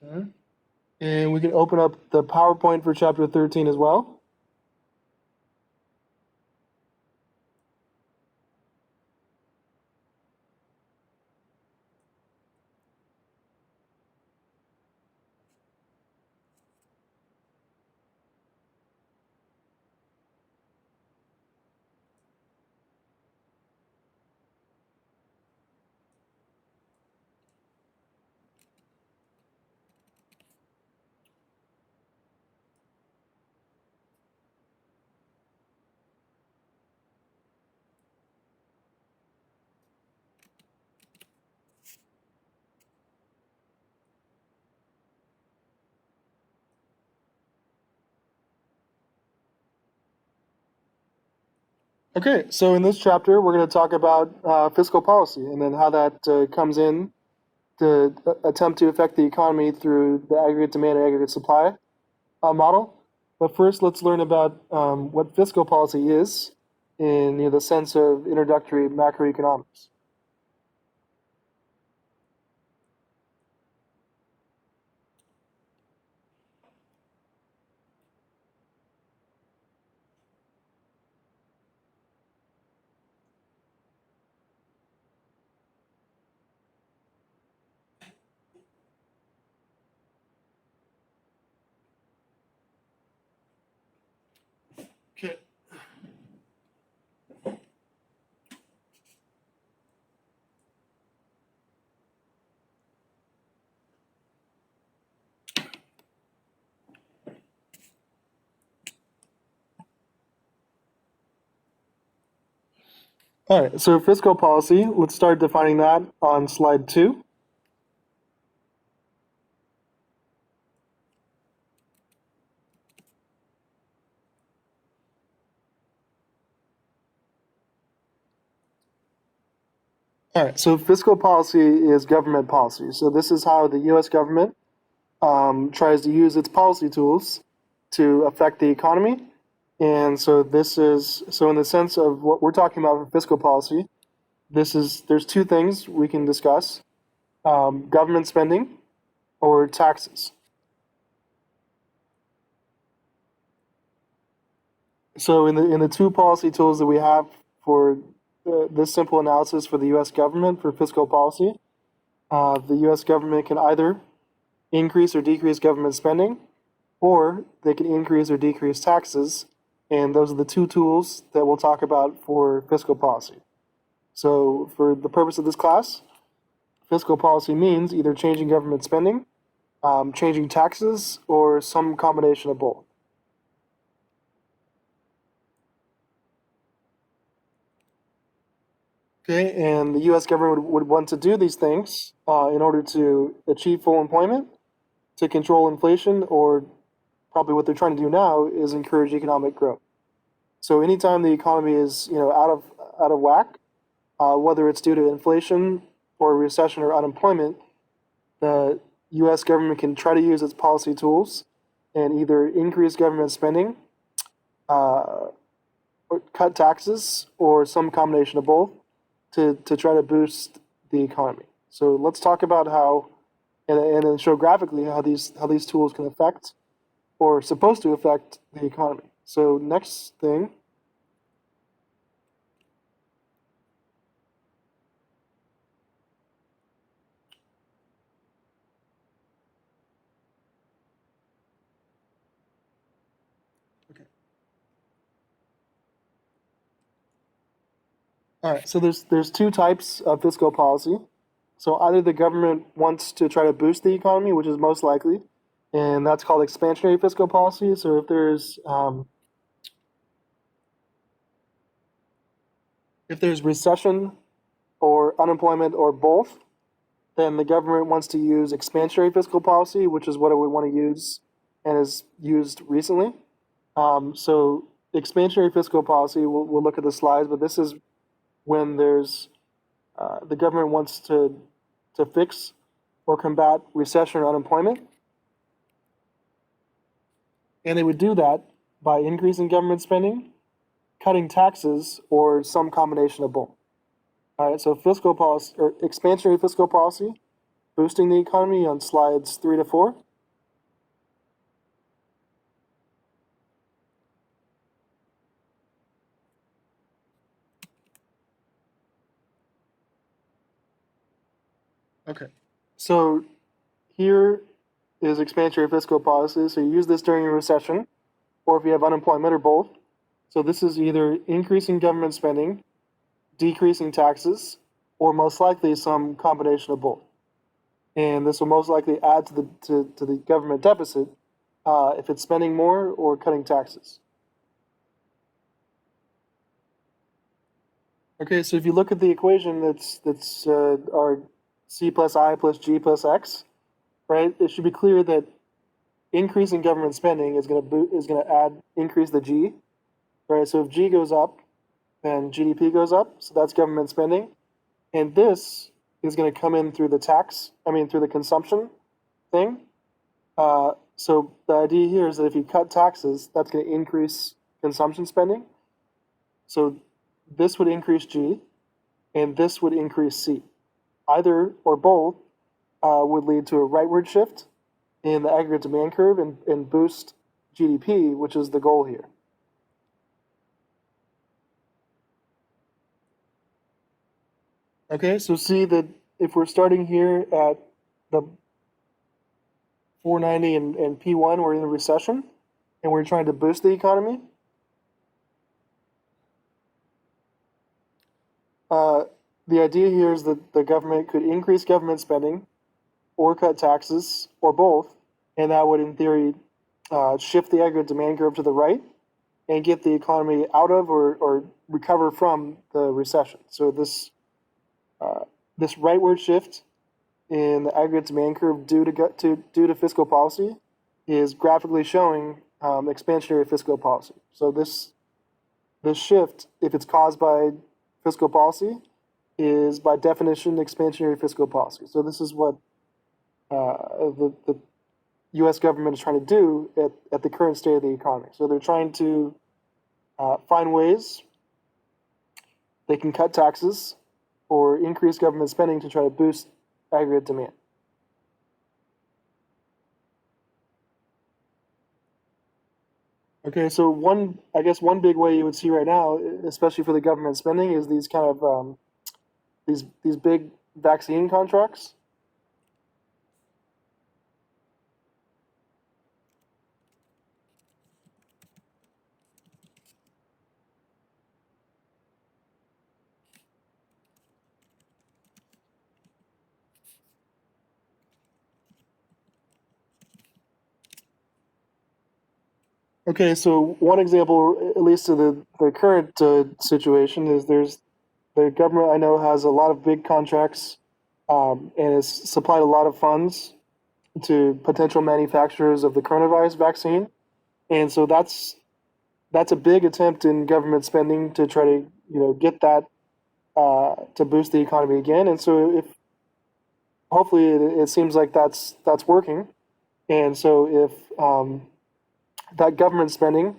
Okay. And we can open up the PowerPoint for chapter 13 as well. Okay, so in this chapter, we're going to talk about fiscal policy and then how that comes in to attempt to affect the economy through the aggregate demand and aggregate supply model. But first, let's learn about what fiscal policy is in the sense of introductory macroeconomics. Okay. All right, so fiscal policy, let's start defining that on slide 2. All right, so fiscal policy is government policy. So this is how the US government tries to use its policy tools to affect the economy. And so so in the sense of what we're talking about for fiscal policy, there's two things we can discuss, government spending or taxes. So in the two policy tools that we have for this simple analysis for the U.S. government for fiscal policy, the U.S. government can either increase or decrease government spending, or they can increase or decrease taxes, and those are the two tools that we'll talk about for fiscal policy. So for the purpose of this class, fiscal policy means either changing government spending, changing taxes, or some combination of both. Okay, and the U.S. government would want to do these things in order to achieve full employment, to control inflation, or probably what they're trying to do now is encourage economic growth. So anytime the economy is out of whack, whether it's due to inflation or recession or unemployment, the U.S. government can try to use its policy tools and either increase government spending, or cut taxes, or some combination of both to try to boost the economy. So let's talk about how, and then show graphically how these tools can affect or supposed to affect the economy. So next thing. Okay. All right. So there's two types of fiscal policy. So either the government wants to try to boost the economy, which is most likely, and that's called expansionary fiscal policy. So if there's recession or unemployment or both, then the government wants to use expansionary fiscal policy, which is what it would want to use and is used recently. So expansionary fiscal policy, we'll look at the slides, but this is when the government wants to fix or combat recession or unemployment. And they would do that by increasing government spending, cutting taxes, or some combination of both. All right, so fiscal policy or expansionary fiscal policy, boosting the economy on slides 3 to 4. Okay. So here is expansionary fiscal policy. So you use this during a recession, or if you have unemployment, or both. So this is either increasing government spending, decreasing taxes, or most likely some combination of both. And this will most likely add to the government deficit if it's spending more or cutting taxes. Okay, so if you look at the equation that's our c plus I plus g plus x, right? It should be clear that increasing government spending is going to increase the g, right? So if g goes up, then GDP goes up. So that's government spending, and this is going to come in through through the consumption thing. So the idea here is that if you cut taxes, that's going to increase consumption spending. So this would increase G, and this would increase C. Either or both would lead to a rightward shift in the aggregate demand curve and boost GDP, which is the goal here. Okay, so see that if we're starting here at the 490 and P1, we're in a recession, and we're trying to boost the economy. the idea here is that the government could increase government spending or cut taxes or both, and that would, in theory, shift the aggregate demand curve to the right and get the economy out of or recover from the recession. So this rightward shift in the aggregate demand curve due to fiscal policy is graphically showing expansionary fiscal policy. So this shift, if it's caused by fiscal policy, is by definition expansionary fiscal policy. So this is what the U.S. government is trying to do at the current state of the economy. So they're trying to find ways they can cut taxes or increase government spending to try to boost aggregate demand. Okay, so I guess one big way you would see right now, especially for the government spending, is these kind of these big vaccine contracts. Okay, so one example, at least to the current situation, is there's the government I know has a lot of big contracts and has supplied a lot of funds to potential manufacturers of the coronavirus vaccine, and so that's a big attempt in government spending to try to get that to boost the economy again. And so if hopefully it seems like that's working, and so if that government spending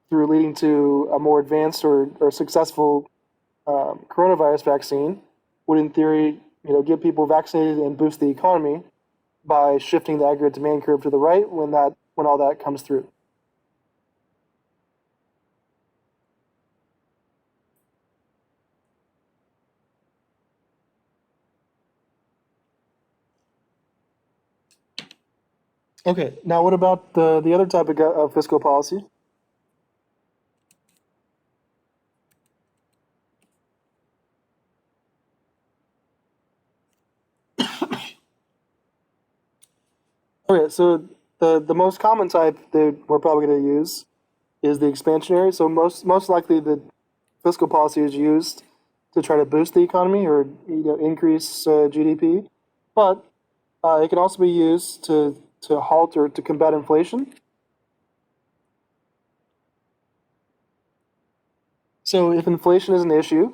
through leading to a more advanced or successful coronavirus vaccine would, in theory, get people vaccinated and boost the economy by shifting the aggregate demand curve to the right when all that comes through. Okay, now what about the other type of fiscal policy? Okay, so the most common type that we're probably going to use is the expansionary. So most likely the fiscal policy is used to try to boost the economy or increase GDP, but it can also be used to halt or to combat inflation. So if inflation is an issue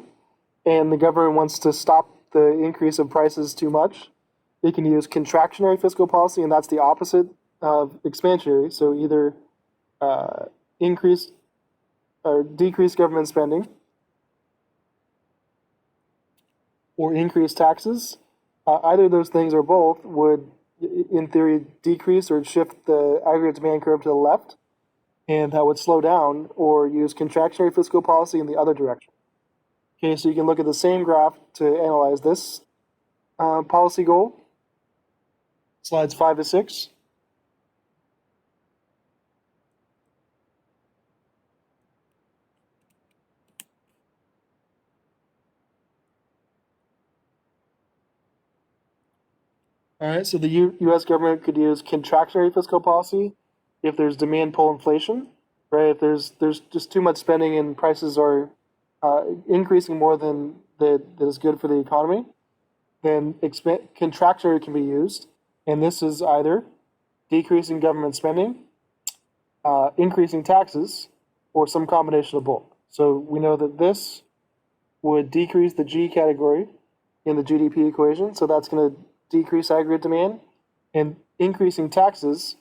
and the government wants to stop the increase of prices too much, they can use contractionary fiscal policy, and that's the opposite of expansionary. So either increase or decrease government spending or increase taxes. Either of those things or both would, in theory, decrease or shift the aggregate demand curve to the left, and that would slow down, or use contractionary fiscal policy in the other direction. Okay, so you can look at the same graph to analyze this policy goal. Slides 5 to 6. All right, so the U.S. government could use contractionary fiscal policy if there's demand pull inflation, right? If there's just too much spending and prices are increasing more than that is good for the economy, then contractionary can be used, and this is either decreasing government spending, increasing taxes, or some combination of both. So we know that this would decrease the G category in the GDP equation, so that's going to decrease aggregate demand, and increasing taxes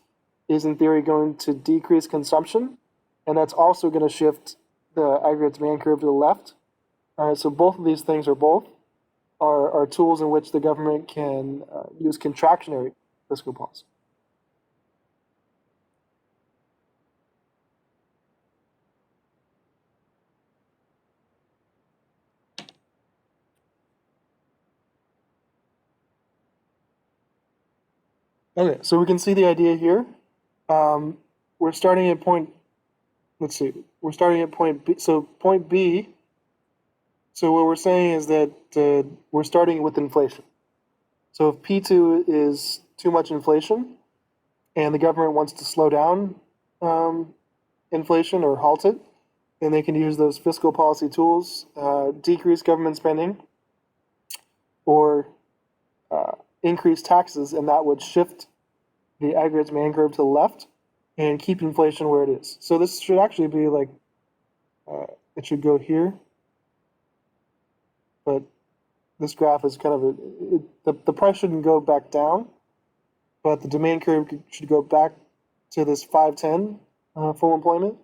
is in theory going to decrease consumption, and that's also going to shift the aggregate demand curve to the left. All right, so both of these things are tools in which the government can use contractionary fiscal policy. Okay, so we can see the idea here. We're starting at point, let's see, we're starting at point B. So point B So what we're saying is that we're starting with inflation. So if P2 is too much inflation and the government wants to slow down um, inflation or halt it, then they can use those fiscal policy tools, decrease government spending, or increase taxes, and that would shift the aggregate demand curve to the left and keep inflation where it is. So this should actually be like, it should go here, but this graph is kind of the price shouldn't go back down, but the demand curve should go back to this 510 full employment.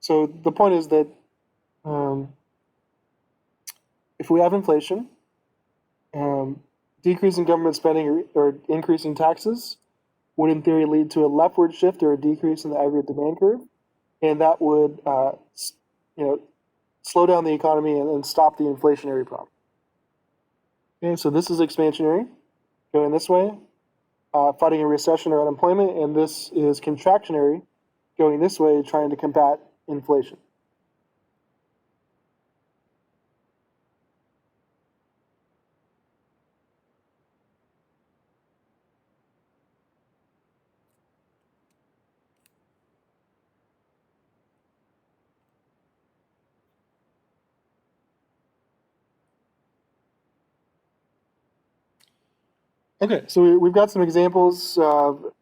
So the point is that um, if we have inflation, decreasing government spending or increasing taxes would in theory lead to a leftward shift or a decrease in the aggregate demand curve, and that would you know slow down the economy and stop the inflationary problem. Okay, so this is expansionary, going this way, fighting a recession or unemployment, and this is contractionary, going this way, trying to combat inflation. Okay, so we've got some examples of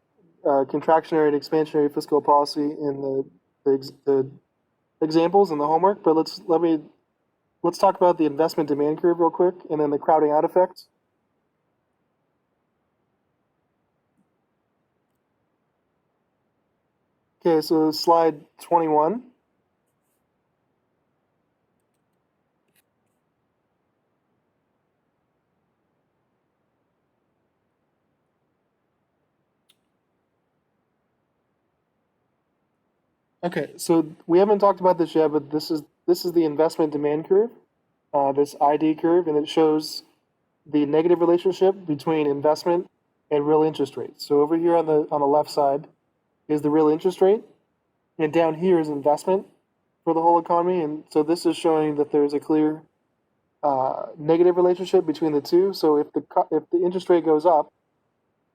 contractionary and expansionary fiscal policy in the examples in the homework, but let's talk about the investment demand curve real quick, and then the crowding out effect. Okay, so slide 21. Okay, so we haven't talked about this yet, but this is the investment demand curve, this ID curve, and it shows the negative relationship between investment and real interest rates. So over here on the left side is the real interest rate, and down here is investment for the whole economy. And so this is showing that there's a clear negative relationship between the two. So if the interest rate goes up,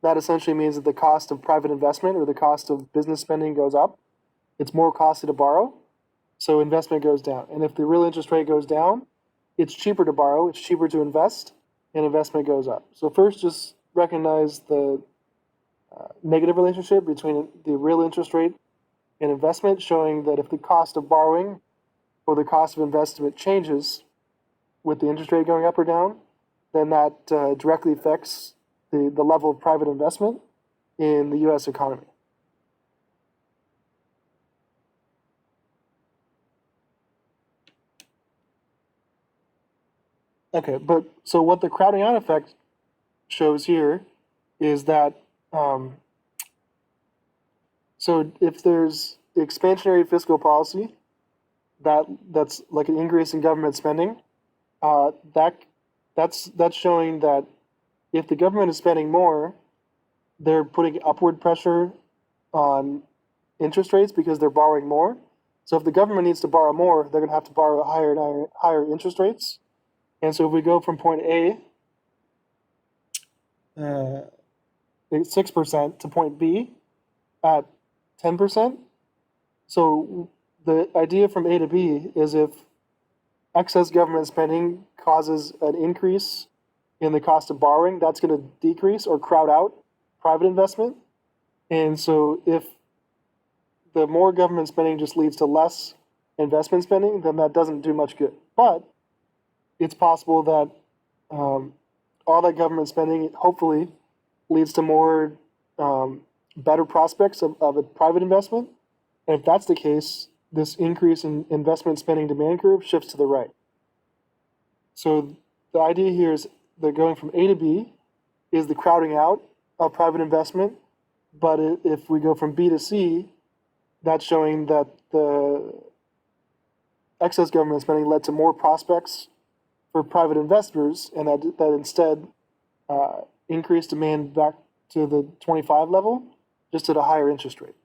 that essentially means that the cost of private investment or the cost of business spending goes up. It's more costly to borrow, so investment goes down. And if the real interest rate goes down, it's cheaper to borrow, it's cheaper to invest, and investment goes up. So first, just recognize the negative relationship between the real interest rate and investment, showing that if the cost of borrowing or the cost of investment changes with the interest rate going up or down, then that directly affects the level of private investment in the US economy. Okay, but so what the crowding out effect shows here is that so if there's expansionary fiscal policy that's like an increase in government spending, uh, that that's showing that if the government is spending more, they're putting upward pressure on interest rates because they're borrowing more. So if the government needs to borrow more, they're going to have to borrow higher and higher interest rates. And so if we go from point A, 6% to point B at 10%. So the idea from A to B is if excess government spending causes an increase in the cost of borrowing, that's going to decrease or crowd out private investment. And so if the more government spending just leads to less investment spending, then that doesn't do much good. But it's possible that all that government spending hopefully leads to more better prospects of a private investment. And if that's the case, this increase in investment spending demand curve shifts to the right. So the idea here is that going from A to B is the crowding out of private investment. But if we go from B to C, that's showing that the excess government spending led to more prospects for private investors, and that instead increased demand back to the 25 level, just at a higher interest rate.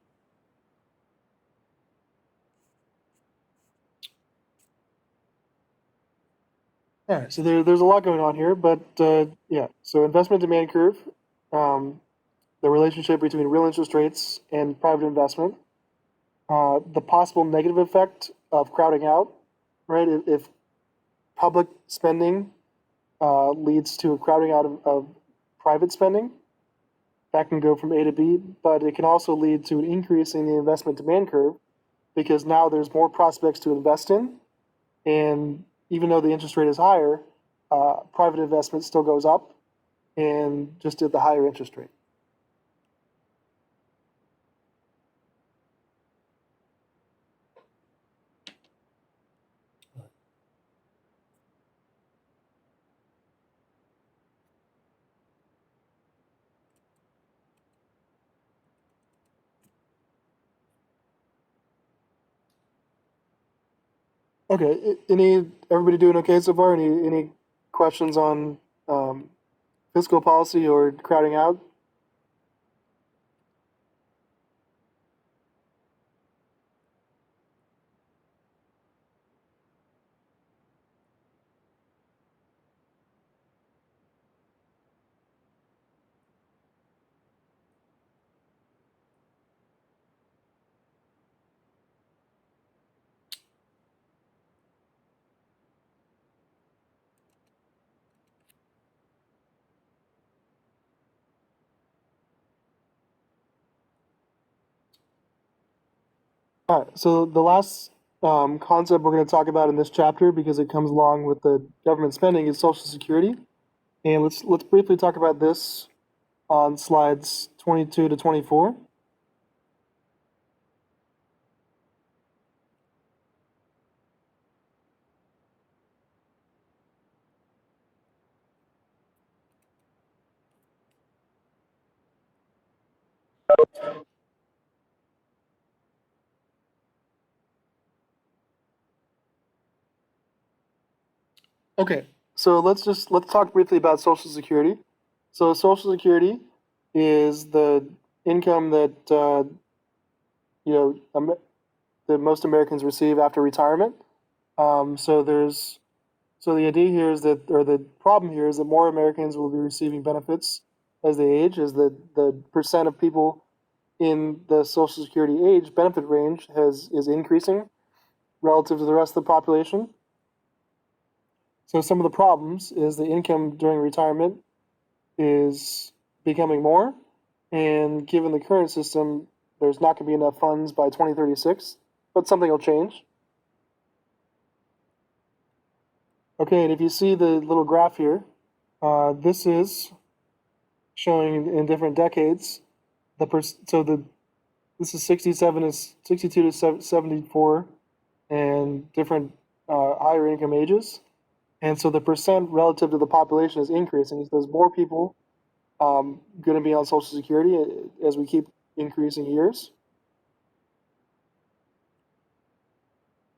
All right, so there's a lot going on here, but yeah, so investment demand curve, um, the relationship between real interest rates and private investment, the possible negative effect of crowding out, right? If public spending leads to a crowding out of private spending, that can go from A to B, but it can also lead to an increase in the investment demand curve because now there's more prospects to invest in. And even though the interest rate is higher, private investment still goes up and just at the higher interest rate. Okay, everybody doing okay so far? Any questions on um, fiscal policy or crowding out? All right, so the last concept we're going to talk about in this chapter, because it comes along with the government spending, is Social Security. And let's briefly talk about this on slides 22 to 24. Okay, so let's talk briefly about Social Security. So Social Security is the income that you know that most Americans receive after retirement. So the idea here is that, or the problem here is that more Americans will be receiving benefits as they age, as the percent of people in the Social Security age benefit range is increasing relative to the rest of the population. So some of the problems is the income during retirement is becoming more, and given the current system, there's not going to be enough funds by 2036, but something will change. Okay, and if you see the little graph here, this is showing in different decades so this is 67 is 62 to 74 and different higher income ages. And so the percent relative to the population is increasing. So there's more people going to be on Social Security as we keep increasing years.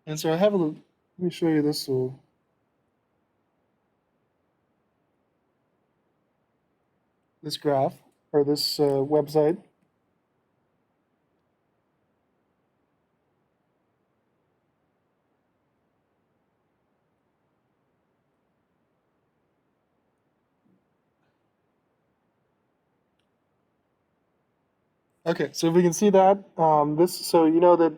And so let me show you this this graph or this website. Okay, so if we can see that, so you know that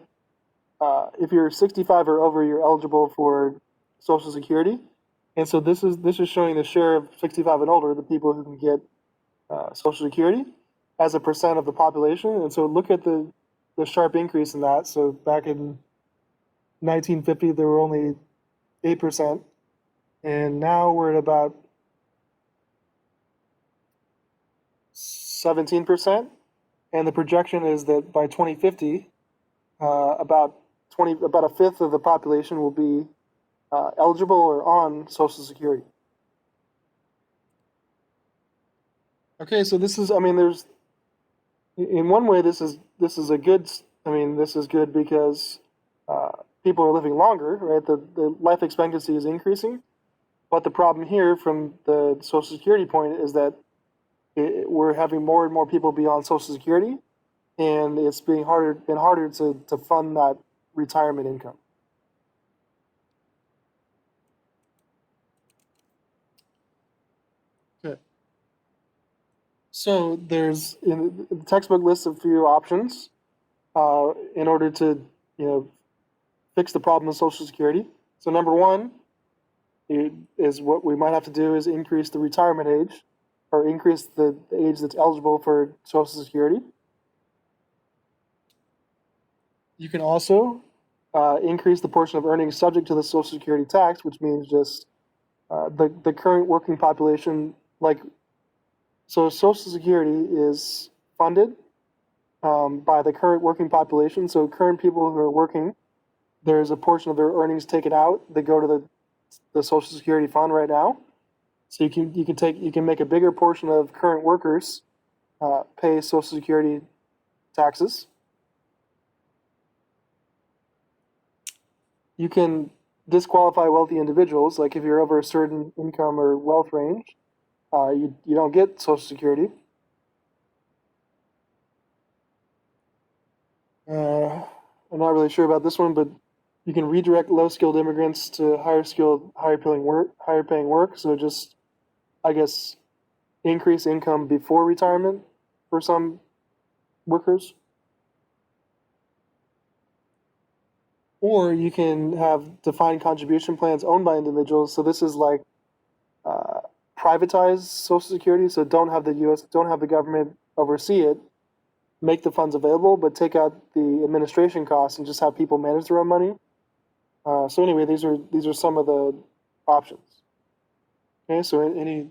if you're 65 or over, you're eligible for Social Security, and so this is showing the share of 65 and older, the people who can get Social Security as a percent of the population. And so look at the sharp increase in that. So back in 1950, there were only 8%, and now we're at about 17%. And the projection is that by 2050, about a fifth of the population will be eligible or on Social Security. Okay, so this is, I mean, there's in one way this is a good, I mean, this is good because uh, people are living longer, right? The life expectancy is increasing, but the problem here from the Social Security point is that we're having more and more people be on Social Security, and it's been harder to fund that retirement income. So there's in the textbook lists a few options in order to fix the problem of Social Security. So number one is what we might have to do is increase the retirement age or increase the age that's eligible for Social Security. You can also increase the portion of earnings subject to the Social Security tax, which means just the current working population. Like, so Social Security is funded by the current working population. So current people who are working, there's a portion of their earnings taken out that go to the Social Security fund right now. So you can make a bigger portion of current workers pay Social Security taxes. You can disqualify wealthy individuals, like if you're over a certain income or wealth range, you don't get Social Security. I'm not really sure about this one, but you can redirect low-skilled immigrants to higher-skilled, higher-paying work. So just, I guess, increase income before retirement for some workers. Or you can have defined contribution plans owned by individuals. So this is like uh, privatize Social Security. So don't have the government oversee it. Make the funds available, but take out the administration costs and just have people manage their own money. So anyway, these are some of the options. Okay, so any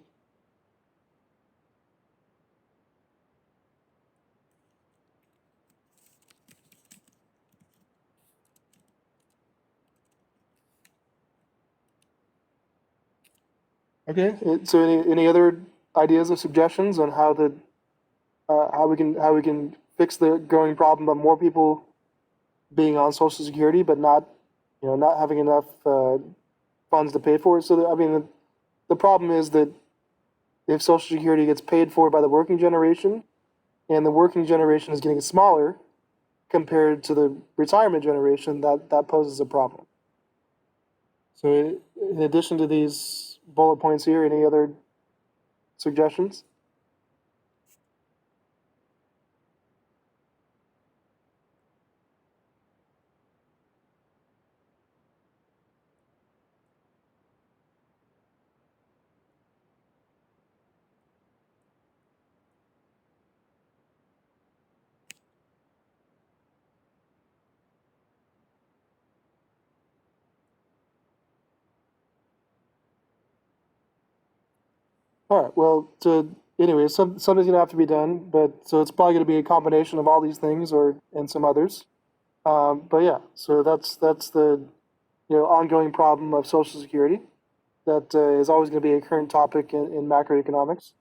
okay. So any other ideas or suggestions on how we can fix the growing problem of more people being on Social Security, but not not having enough funds to pay for it. So I mean, the problem is that if Social Security gets paid for by the working generation, and the working generation is getting smaller compared to the retirement generation, that poses a problem. So, in addition to these bullet points here, any other suggestions? All right. Well, anyway, something's gonna have to be done, but so it's probably gonna be a combination of all these things or and some others. But yeah, so that's the ongoing problem of Social Security that is always going to be a current topic in macroeconomics.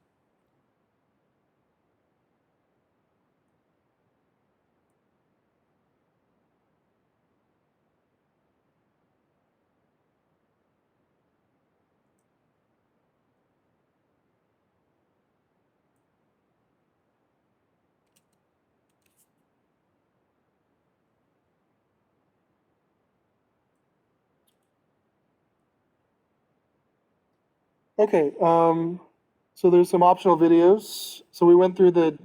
Okay. So there's some optional videos. So we went through the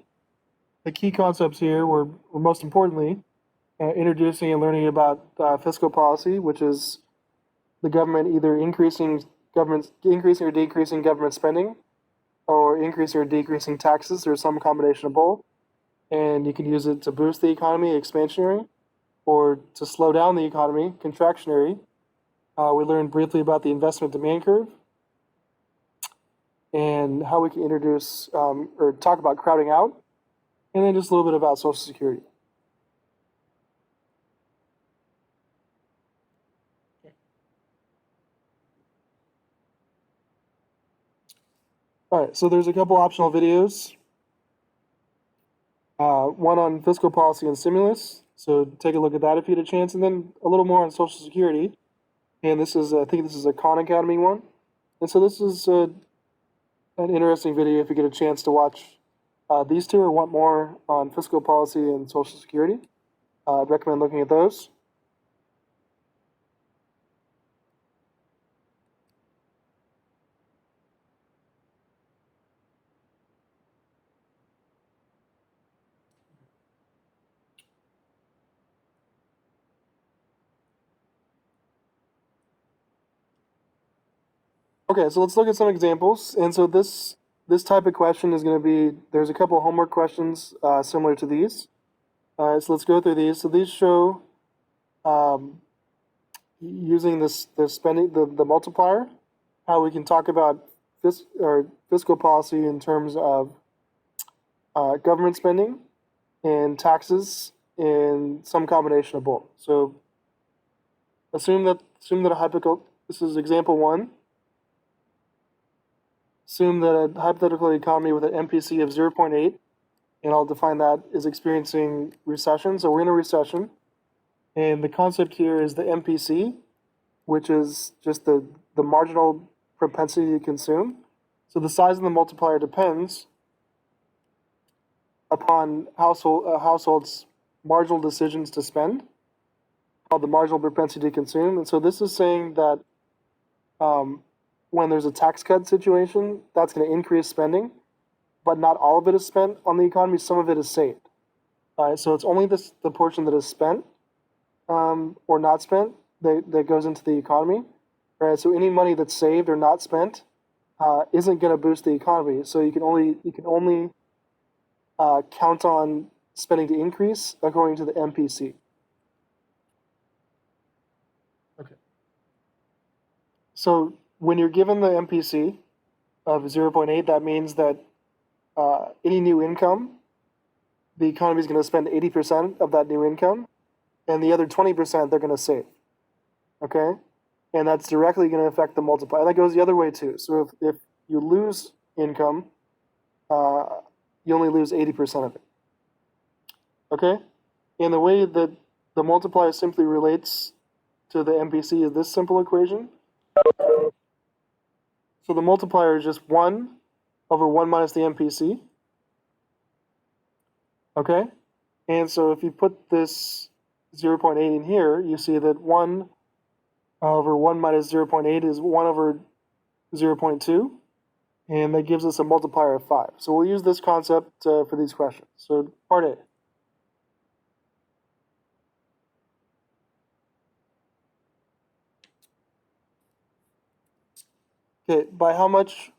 key concepts here. Were most importantly introducing and learning about fiscal policy, which is the government either increasing or decreasing government spending, or increasing or decreasing taxes, or some combination of both. And you can use it to boost the economy, expansionary, or to slow down the economy, contractionary. We learned briefly about the investment demand curve and how we can introduce or talk about crowding out, and then just a little bit about Social Security. All right, so there's a couple optional videos. One on fiscal policy and stimulus. So take a look at that if you had a chance, and then a little more on Social Security. And I think this is a Khan Academy one. And so this is an interesting video if you get a chance to watch these two or want more on fiscal policy and Social Security. I'd recommend looking at those. Okay, so let's look at some examples. And so this type of question is going to be, there's a couple of homework questions similar to these. All right, so let's go through these. So these show um, using the spending the multiplier, how we can talk about fiscal policy in terms of government spending and taxes and some combination of both. So assume that a hypothetical, this is example one. Assume that a hypothetical economy with an MPC of 0.8, and I'll define that, is experiencing recession. So we're in a recession, and the concept here is the MPC, which is just the marginal propensity to consume. So the size of the multiplier depends upon households' marginal decisions to spend, called the marginal propensity to consume. And so this is saying that when there's a tax cut situation, that's going to increase spending, but not all of it is spent on the economy. Some of it is saved. All right, so it's only the portion that is spent or not spent that goes into the economy. All right, so any money that's saved or not spent isn't going to boost the economy. So you can only count on spending to increase according to the MPC. Okay. So when you're given the MPC of 0.8, that means that any new income, the economy is going to spend 80% of that new income, and the other 20% they're going to save. Okay? And that's directly going to affect the multiplier. That goes the other way too. So if you lose income, you only lose 80% of it. Okay? And the way that the multiplier simply relates to the MPC is this simple equation. So the multiplier is just 1 over 1 minus the MPC. Okay? And so if you put this 0.8 in here, you see that 1 over 1 minus 0.8 is 1 over 0.2. And that gives us a multiplier of 5. So we'll use this concept for these questions. So part A. Okay, by how much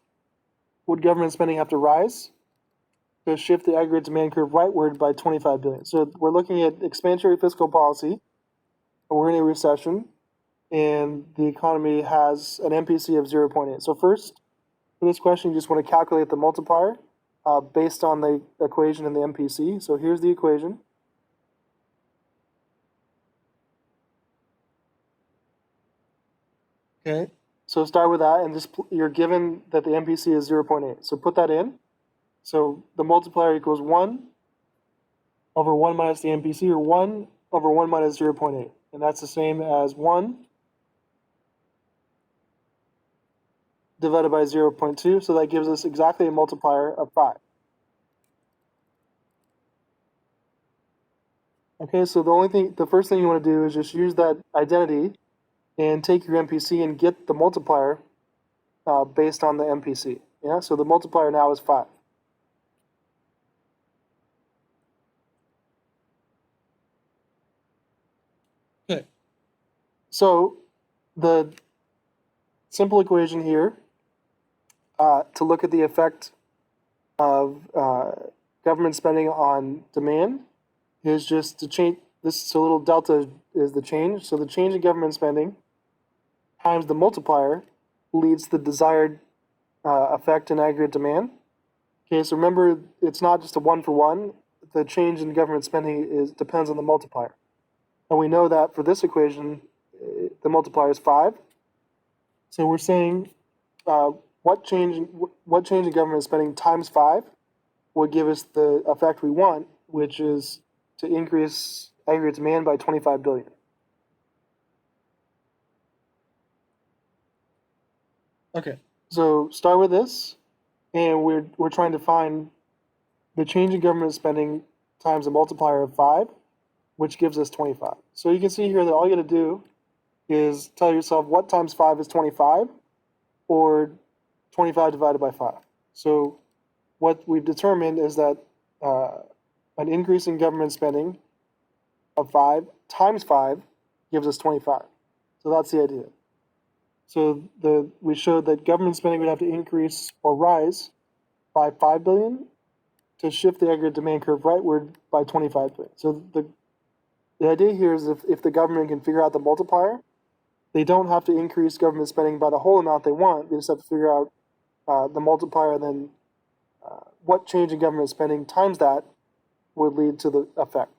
would government spending have to rise to shift the aggregate demand curve rightward by 25 billion? So we're looking at expansionary fiscal policy. We're in a recession, and the economy has an MPC of 0.8. So first, for this question, you just want to calculate the multiplier based on the equation in the MPC. So here's the equation. Okay, so start with that, and just you're given that the MPC is 0.8. So put that in. So the multiplier equals 1 over 1 minus the MPC, or 1 over 1 minus 0.8. And that's the same as 1 divided by 0.2. So that gives us exactly a multiplier of 5. Okay, so the first thing you want to do is just use that identity and take your MPC and get the multiplier based on the MPC. Yeah, so the multiplier now is 5. Okay. So the simple equation here to look at the effect of government spending on demand is just to change this. So little delta is the change. So the change in government spending times the multiplier leads to the desired effect in aggregate demand. Okay, so remember, it's not just a 1-for-1. The change in government spending depends on the multiplier. And we know that for this equation, the multiplier is 5. So we're saying what change in government spending times 5 would give us the effect we want, which is to increase aggregate demand by 25 billion. Okay, so start with this, and we're trying to find the change in government spending times a multiplier of 5, which gives us 25. So you can see here that all you got to do is tell yourself what times 5 is 25, or 25 divided by 5. So what we've determined is that an increase in government spending of 5 times 5 gives us 25. So that's the idea. So we showed that government spending would have to increase or rise by 5 billion to shift the aggregate demand curve rightward by 25 billion. So the idea here is if the government can figure out the multiplier, they don't have to increase government spending by the whole amount they want. They just have to figure out the multiplier, and then what change in government spending times that would lead to the effect.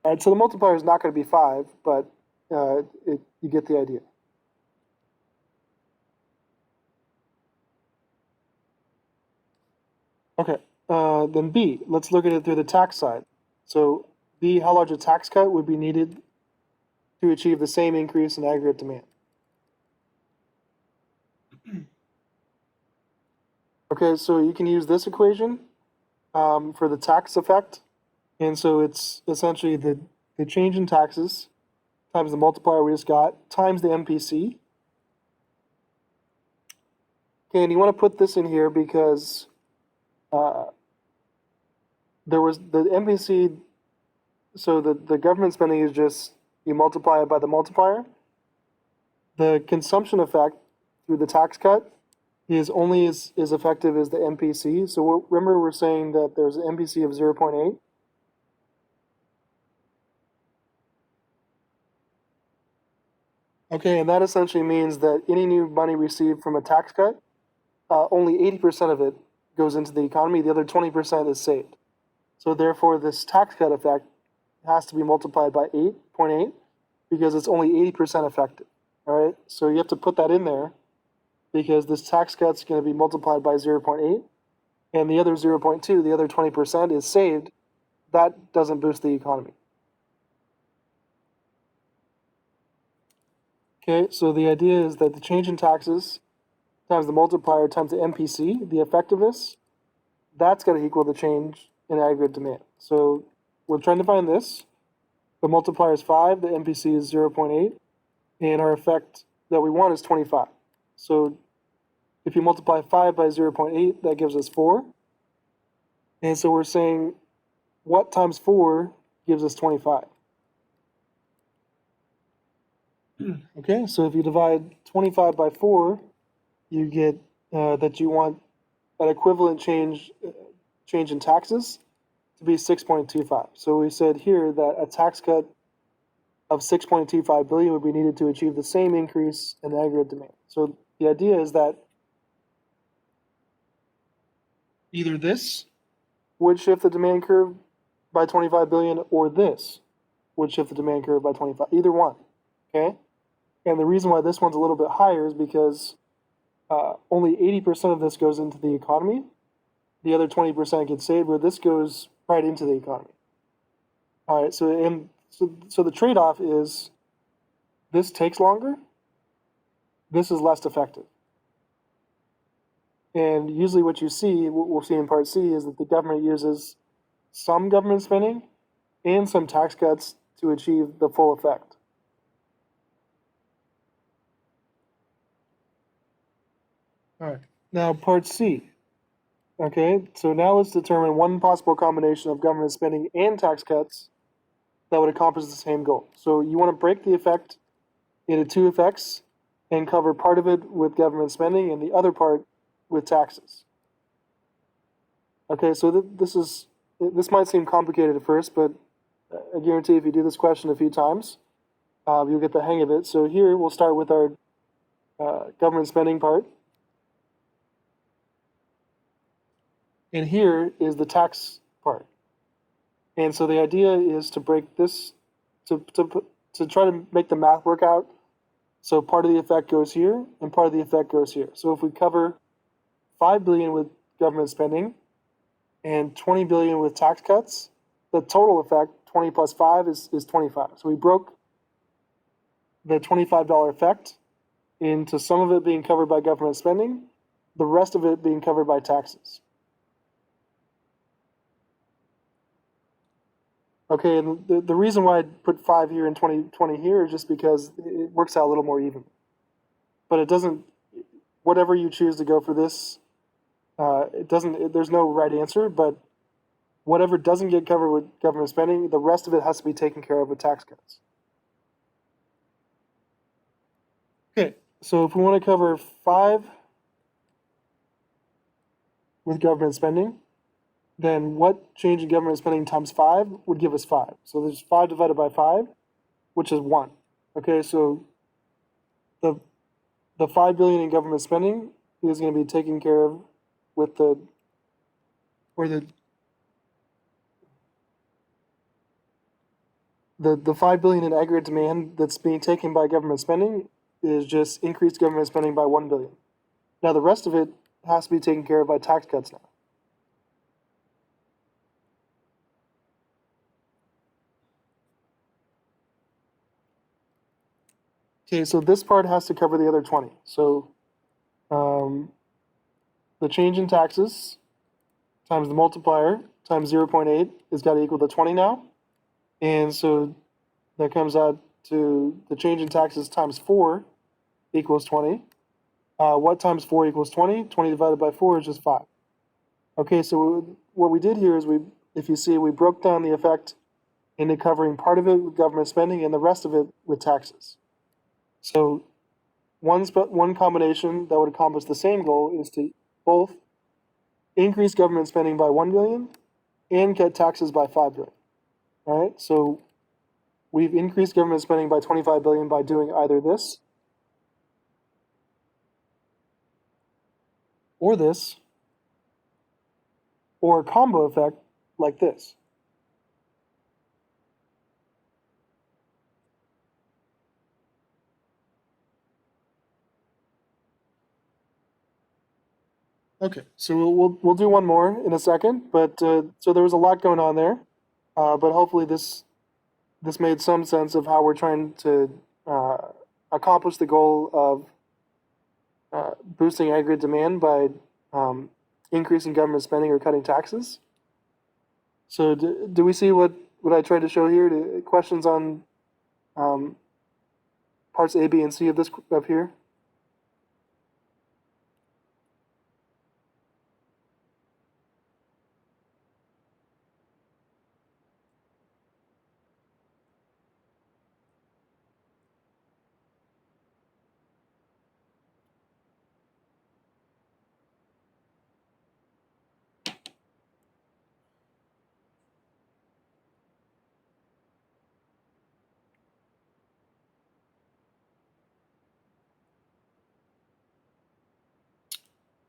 All right, so the multiplier is not going to be 5, but you get the idea. Okay, then B, let's look at it through the tax side. So B, how large a tax cut would be needed to achieve the same increase in aggregate demand? Okay, so you can use this equation for the tax effect. And so it's essentially the change in taxes times the multiplier we just got times the MPC. Okay, and you want to put this in here because there was the MPC, so the government spending is just, you multiply it by the multiplier. The consumption effect through the tax cut is only as effective as the MPC. So remember we're saying that there's an MPC of 0.8. Okay, and that essentially means that any new money received from a tax cut, only 80% of it goes into the economy, the other 20% is saved. So therefore, this tax cut effect has to be multiplied by 8.8 because it's only 80% effective. All right, so you have to put that in there because this tax cut's going to be multiplied by 0.8, and the other 0.2, the other 20% is saved. That doesn't boost the economy. Okay, so the idea is that the change in taxes times the multiplier times the MPC, the effectiveness, that's got to equal the change in aggregate demand. So we're trying to find this. The multiplier is 5, the MPC is 0.8, and our effect that we want is 25. So if you multiply 5 by 0.8, that gives us 4. And so we're saying what times 4 gives us 25? Okay, so if you divide 25 by 4, you get that you want an equivalent change in taxes to be 6.25. So we said here that a tax cut of 6.25 billion would be needed to achieve the same increase in aggregate demand. So the idea is that either this would shift the demand curve by 25 billion or this would shift the demand curve by 25, either one, okay? And the reason why this one's a little bit higher is because only 80% of this goes into the economy. The other 20% gets saved, where this goes right into the economy. All right, so the trade-off is this takes longer, this is less effective. And usually what we'll see in Part C, is that the government uses some government spending and some tax cuts to achieve the full effect. All right, now Part C. Okay, so now let's determine one possible combination of government spending and tax cuts that would accomplish the same goal. So you want to break the effect into two effects and cover part of it with government spending and the other part with taxes. Okay, so this might seem complicated at first, but I guarantee if you do this question a few times, you'll get the hang of it. So here we'll start with our government spending part. And here is the tax part. And so the idea is to break this, to try to make the math work out. So part of the effect goes here, and part of the effect goes here. So if we cover 5 billion with government spending and 20 billion with tax cuts, the total effect, 20 plus 5, is 25. So we broke the $25 effect into some of it being covered by government spending, the rest of it being covered by taxes. Okay, and the reason why I put 5 here and 20 here is just because it works out a little more even. But it doesn't, whatever you choose to go for this, there's no right answer, but whatever doesn't get covered with government spending, the rest of it has to be taken care of with tax cuts. Okay, So if we want to cover 5 with government spending, then what change in government spending times 5 would give us 5? So there's 5 divided by 5, which is 1. Okay, so the the 5 billion in government spending is going to be taken care of with the or the 5 billion in aggregate demand that's being taken by government spending is just increased government spending by 1 billion. Now the rest of it has to be taken care of by tax cuts now. Okay, so this part has to cover the other 20. So the change in taxes times the multiplier times 0.8 is got to equal to 20 now. And so that comes out to the change in taxes times 4 equals 20. What times 4 equals 20? 20 divided by 4 is just 5. Okay, so what we did here is if you see, we broke down the effect into covering part of it with government spending and the rest of it with taxes. So one combination that would accomplish the same goal is to both increase government spending by 1 billion and cut taxes by 5 billion. All right, so we've increased government spending by 25 billion by doing either this or this, or a combo effect like this. Okay, so we'll do one more in a second, but so there was a lot going on there, but hopefully this made some sense of how we're trying to accomplish the goal of boosting aggregate demand by increasing government spending or cutting taxes. So do we see what I tried to show here? Questions on parts A, B, and C of this up here?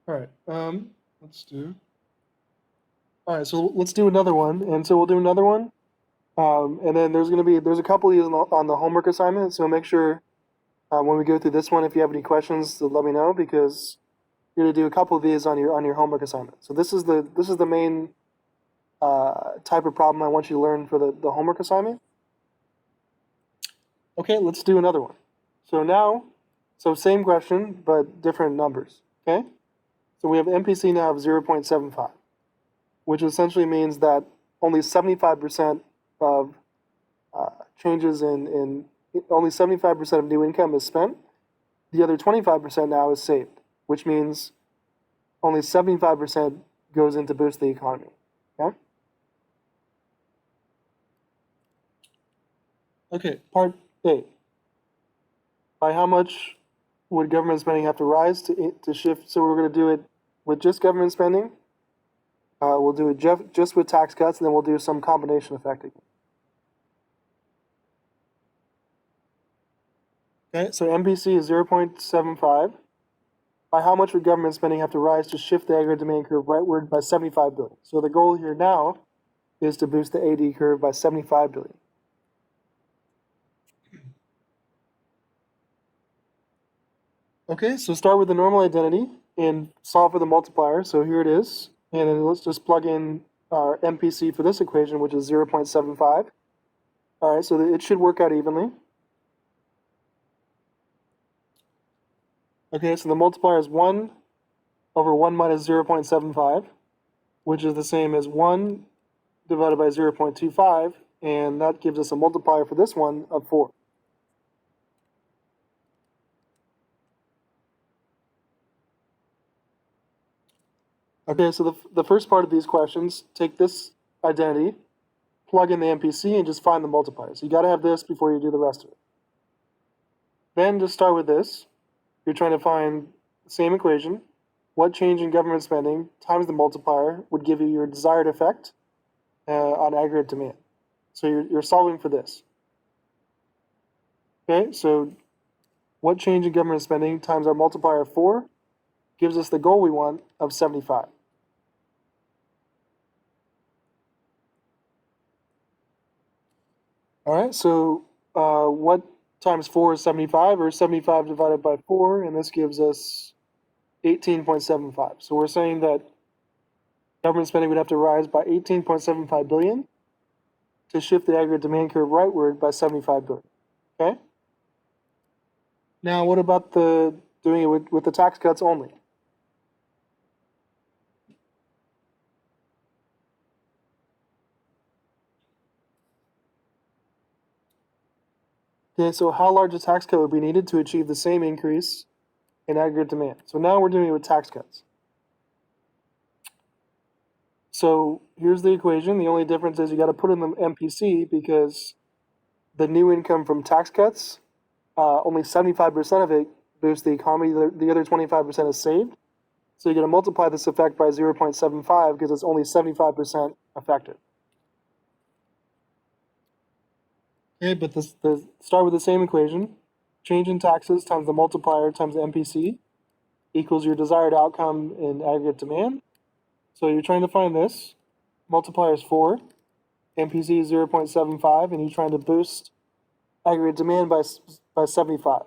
All right, let's do. All right, so let's do another one, and so we'll do another one, and then there's a couple of these on the homework assignment. So make sure when we go through this one, if you have any questions, to let me know because you're gonna do a couple of these on your homework assignment. So this is the main type of problem I want you to learn for the homework assignment. Okay, let's do another one. So same question but different numbers. Okay, so we have MPC now of 0.75. Which essentially means that only 75% of changes in only 75% of new income is spent. The other 25% now is saved, which means only 75% goes in to boost the economy. Okay? Okay, part A. By how much would government spending have to rise to shift? So we're going to do it with just government spending. We'll do it just with tax cuts, and then we'll do some combination effect. Okay, so MPC is 0.75. By how much would government spending have to rise to shift the aggregate demand curve rightward by 75 billion? So the goal here now is to boost the AD curve by 75 billion. Okay, so start with the normal identity and solve for the multiplier. So here it is. And then let's just plug in our MPC for this equation, which is 0.75. All right, so it should work out evenly. Okay, so the multiplier is 1 over 1 minus 0.75, which is the same as 1 divided by 0.25, and that gives us a multiplier for this one of 4. Okay, so the first part of these questions, take this identity, plug in the MPC, and just find the multiplier. So you got to have this before you do the rest of it. Then just start with this. you're trying to find the same equation. What change in government spending times the multiplier would give you your desired effect on aggregate demand. So you're solving for this. Okay, so what change in government spending times our multiplier of 4 gives us the goal we want of 75. All right, so what times 4 is 75, or 75 divided by 4, and this gives us 18.75. So we're saying that government spending would have to rise by 18.75 billion to shift the aggregate demand curve rightward by 75 billion. Okay? Now, what about doing it with the tax cuts only? Okay, so how large a tax cut would be needed to achieve the same increase in aggregate demand? So now we're doing it with tax cuts. So here's the equation. The only difference is you got to put in the MPC because the new income from tax cuts, only 75% of it boosts the economy. The other 25% is saved. So you're going to multiply this effect by 0.75 because it's only 75% effective. Okay, but start with the same equation. Change in taxes times the multiplier times the MPC equals your desired outcome in aggregate demand. So you're trying to find this. Multiplier is 4, MPC is 0.75, and you're trying to boost aggregate demand by 75.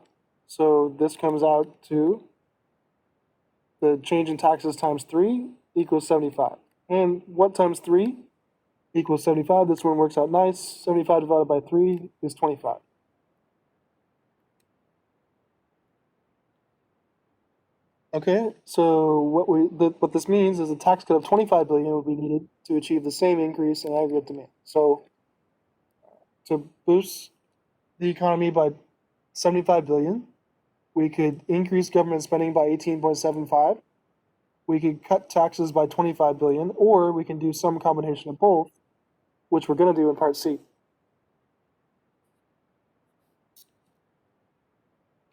So this comes out to the change in taxes times 3 equals 75. And what times 3 equals 75? This one works out nice. 75 divided by 3 is 25. Okay, so what this means is a tax cut of 25 billion would be needed to achieve the same increase in aggregate demand. So to boost the economy by 75 billion, we could increase government spending by 18.75. We could cut taxes by 25 billion, or we can do some combination of both, which we're going to do in part C.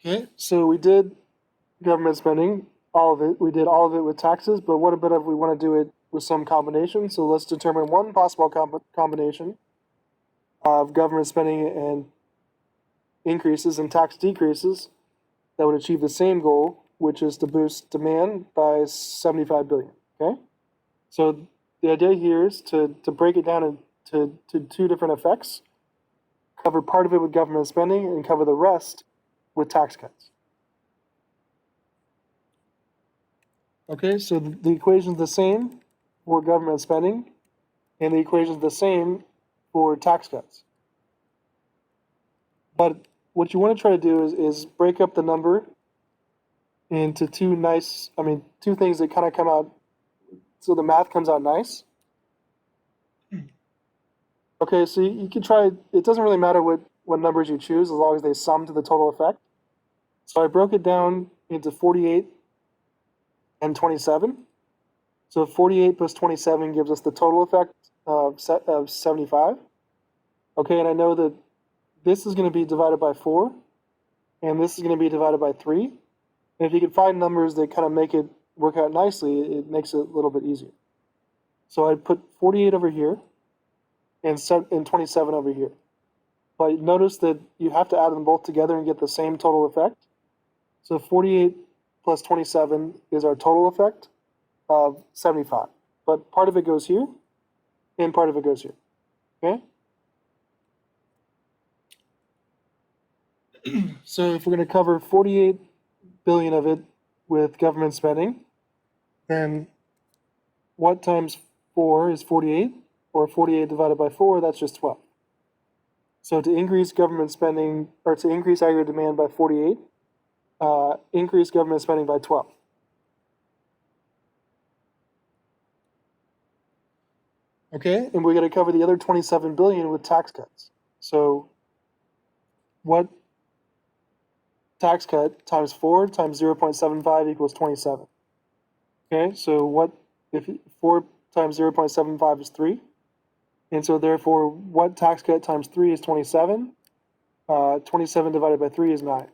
Okay, so we did government spending, all of it. We did all of it with taxes, but what about if we want to do it with some combination? So let's determine one possible combination of government spending and increases and tax decreases that would achieve the same goal, which is to boost demand by 75 billion. Okay, so the idea here is to break it down into two different effects, cover part of it with government spending and cover the rest with tax cuts. Okay, so the equation is the same for government spending, and the equation is the same for tax cuts. But what you want to try to do is break up the number into two things that kind of come out, so the math comes out nice. Okay, so you can try, it doesn't really matter what numbers you choose as long as they sum to the total effect. So I broke it down into 48 and 27. So 48 plus 27 gives us the total effect of 75. Okay, and I know that this is going to be divided by 4, and this is going to be divided by 3. And if you can find numbers that kind of make it work out nicely, it makes it a little bit easier. So I put 48 over here and 27 over here. But notice that you have to add them both together and get the same total effect. So 48 plus 27 is our total effect of 75. But part of it goes here, and part of it goes here. Okay? So if we're going to cover 48 billion of it with government spending, then what times 4 is 48? Or 48 divided by 4, that's just 12. So to increase government spending, or to increase aggregate demand by 48, increase government spending by 12. Okay, and we're going to cover the other 27 billion with tax cuts. So what tax cut times 4 times 0.75 equals 27? Okay, so what if 4 times 0.75 is 3? And so therefore, what tax cut times 3 is 27? 27 divided by 3 is 9.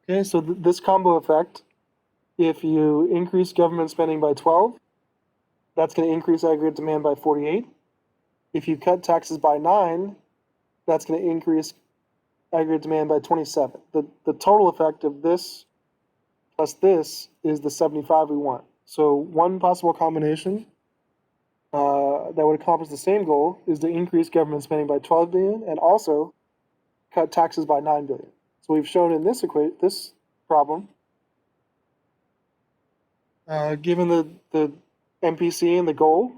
Okay, so this combo effect, if you increase government spending by 12, that's going to increase aggregate demand by 48. If you cut taxes by 9, that's going to increase aggregate demand by 27. The total effect of this plus this is the 75 we want. So one possible combination that would accomplish the same goal is to increase government spending by 12 billion and also cut taxes by 9 billion. So we've shown in this problem, given the MPC and the goal,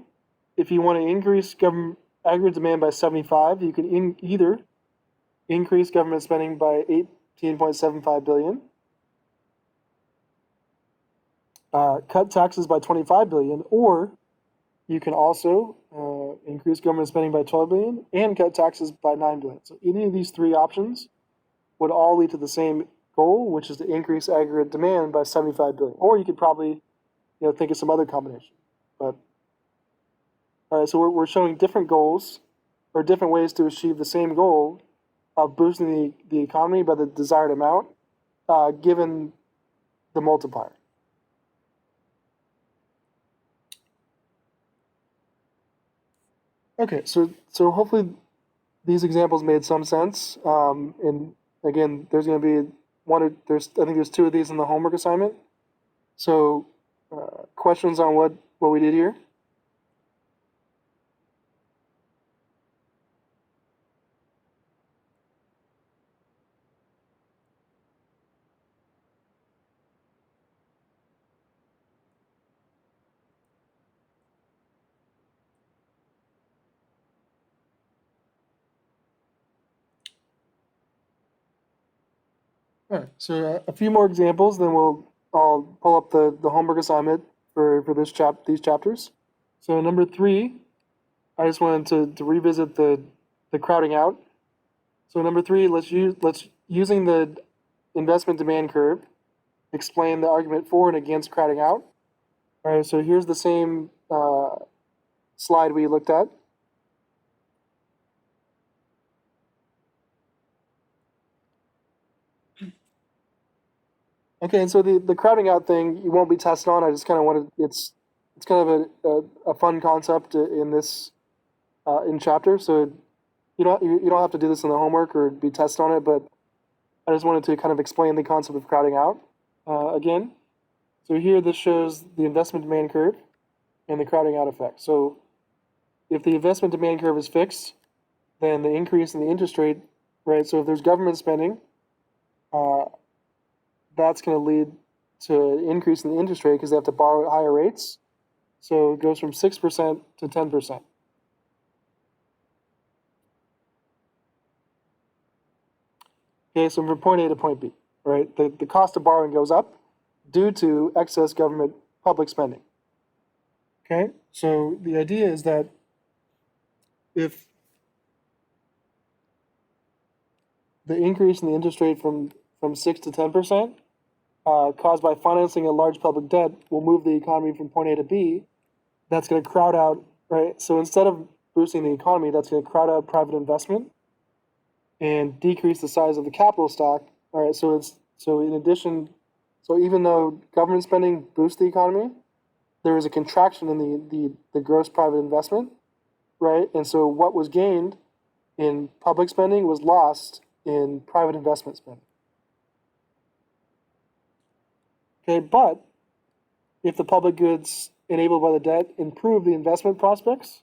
if you want to increase government aggregate demand by 75, you can either increase government spending by 18.75 billion, cut taxes by 25 billion, or you can also increase government spending by 12 billion and cut taxes by 9 billion. So any of these three options would all lead to the same goal, which is to increase aggregate demand by 75 billion. Or you could probably, think of some other combination. But all right, so we're showing different goals or different ways to achieve the same goal of boosting the economy by the desired amount, given the multiplier. Okay, so hopefully these examples made some sense. And again, there's going to be I think there's two of these in the homework assignment. So questions on what we did here? All right, so a few more examples, then I'll pull up the homework assignment for these chapters. So number 3, I just wanted to revisit the crowding out. So number 3, let's using the investment demand curve, explain the argument for and against crowding out. All right, so here's the same slide we looked at. Okay, and so the crowding out thing you won't be tested on. I just kind of wanted it's kind of a fun concept in this in chapter. So you don't have to do this in the homework or be tested on it, but I just wanted to kind of explain the concept of crowding out again. So here this shows the investment demand curve and the crowding out effect. So if the investment demand curve is fixed, then the increase in the interest rate, right? So if there's government spending, that's going to lead to an increase in the interest rate because they have to borrow at higher rates. So it goes from 6% to 10%. Okay, so from point A to point B, right? The cost of borrowing goes up due to excess government public spending. Okay, so the idea is that if the increase in the interest rate from 6 to 10%, caused by financing a large public debt, will move the economy from point A to B. That's going to crowd out, right? So instead of boosting the economy, that's going to crowd out private investment and decrease the size of the capital stock. All right, so in addition, so even though government spending boosts the economy, there is a contraction in the gross private investment, right? And so what was gained in public spending was lost in private investment spending. Okay, but if the public goods enabled by the debt improve the investment prospects,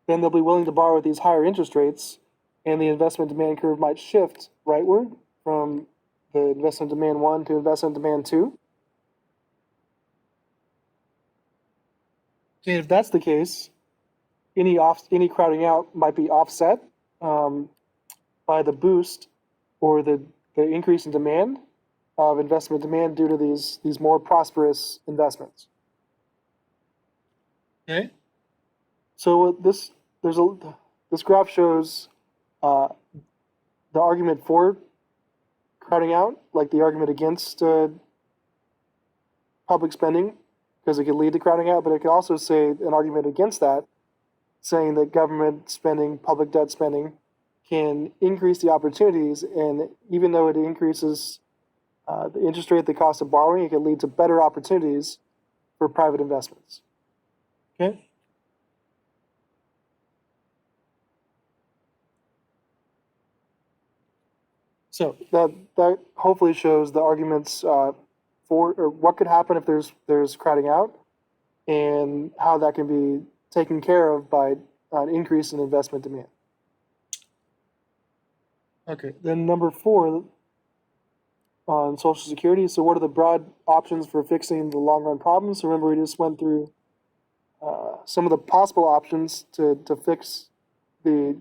then they'll be willing to borrow at these higher interest rates, and the investment demand curve might shift rightward from the investment demand 1 to investment demand 2. And if that's the case, any crowding out might be offset by the boost or the increase in demand of investment demand due to these more prosperous investments. Okay. So this graph shows the argument for crowding out, like the argument against public spending, because it could lead to crowding out, but it could also say an argument against that, saying that government spending, public debt spending, can increase the opportunities, and even though it increases the interest rate, the cost of borrowing, it can lead to better opportunities for private investments. Okay. So that hopefully shows the arguments for or what could happen if there's crowding out, and how that can be taken care of by an increase in investment demand. Okay, then number 4 on Social Security. So what are the broad options for fixing the long run problems? So remember, we just went through some of the possible options to fix the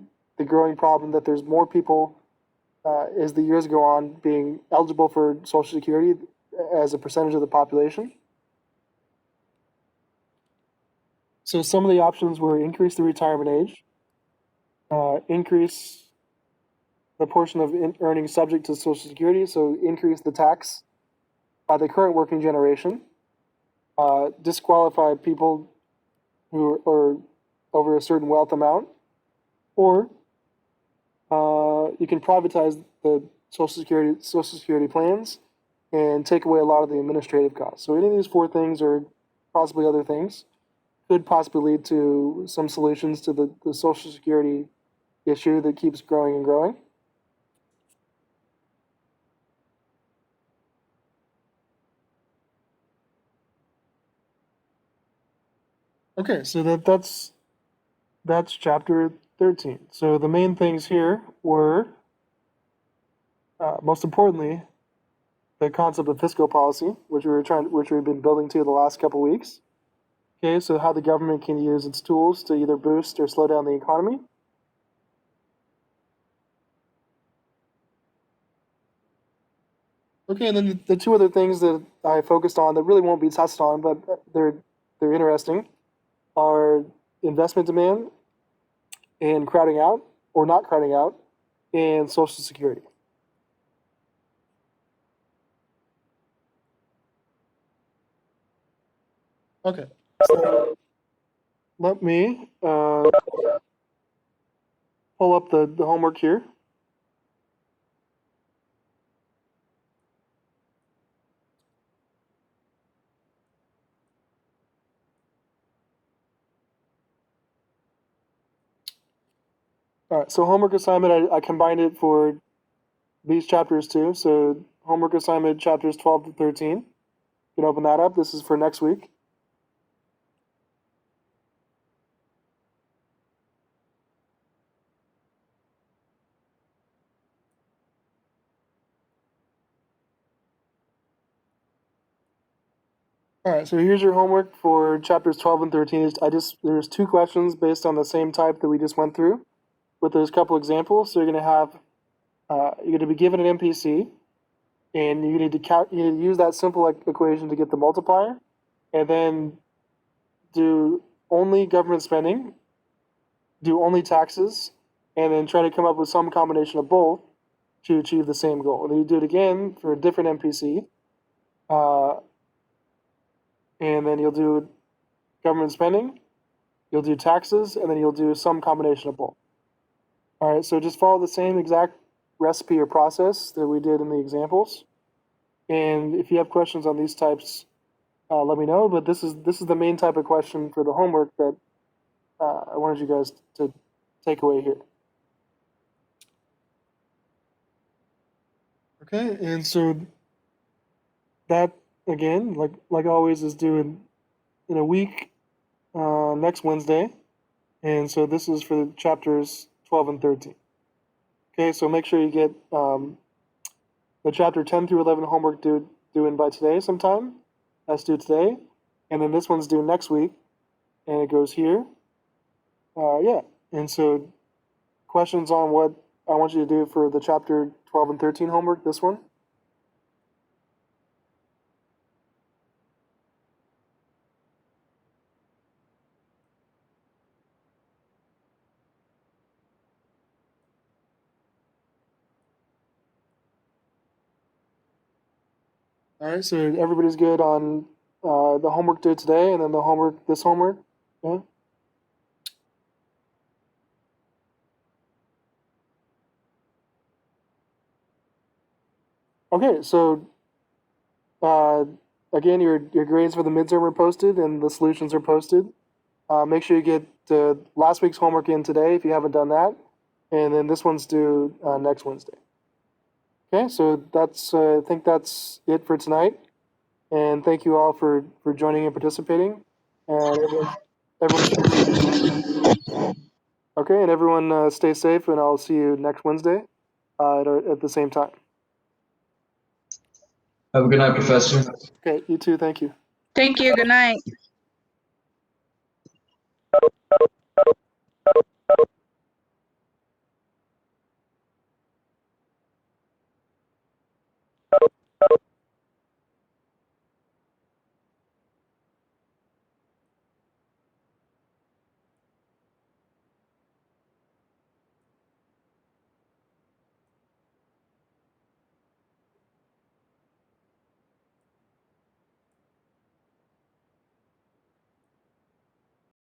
growing problem that there's more people as the years go on being eligible for Social Security as a percentage of the population. So some of the options were increase the retirement age, increase the portion of earnings subject to Social Security, so increase the tax by the current working generation, disqualify people who are over a certain wealth amount, or you can privatize the Social Security plans and take away a lot of the administrative costs. So any of these 4 things, or possibly other things, could possibly lead to some solutions to the Social Security issue that keeps growing and growing. Okay, so that's chapter 13. So the main things here were, most importantly, the concept of fiscal policy, which we've been building to the last couple weeks. Okay, so how the government can use its tools to either boost or slow down the economy. Okay, and then the 2 other things that I focused on that really won't be touched on, but they're interesting, are investment demand and crowding out, or not crowding out, and Social Security. Okay, so let me pull up the homework here. All right, so homework assignment, I combined it for these chapters too. So homework assignment chapters 12 to 13. You can open that up. This is for next week. All right, so here's your homework for chapters 12 and 13. There's 2 questions based on the same type that we just went through, with those couple examples. So you're going to be given an MPC, and you need to use that simple equation to get the multiplier, and then do only government spending, do only taxes, and then try to come up with some combination of both to achieve the same goal. And then you do it again for a different MPC, and then you'll do government spending, you'll do taxes, and then you'll do some combination of both. All right, so just follow the same exact recipe or process that we did in the examples. And if you have questions on these types, let me know. But this is the main type of question for the homework that I wanted you guys to take away here. Okay, and so that again, like always, is due in a week, next Wednesday, and so this is for chapters 12 and 13. Okay, so make sure you get the chapter 10 through 11 homework due in by today sometime. That's due today, and then this one's due next week, and it goes here. Yeah, and so questions on what I want you to do for the chapter 12 and 13 homework, this one? All right, so everybody's good on the homework due today, and then this homework? Yeah? Okay, so Again, your grades for the midterm are posted and the solutions are posted. Make sure you get last week's homework in today if you haven't done that, and then this one's due next Wednesday. Okay, so that's I think that's it for tonight, and thank you all for joining and participating, and everyone okay, and everyone stay safe, and I'll see you next Wednesday at the same time. Have a good night, Professor. Okay, you too. Thank you. Thank you. Good night.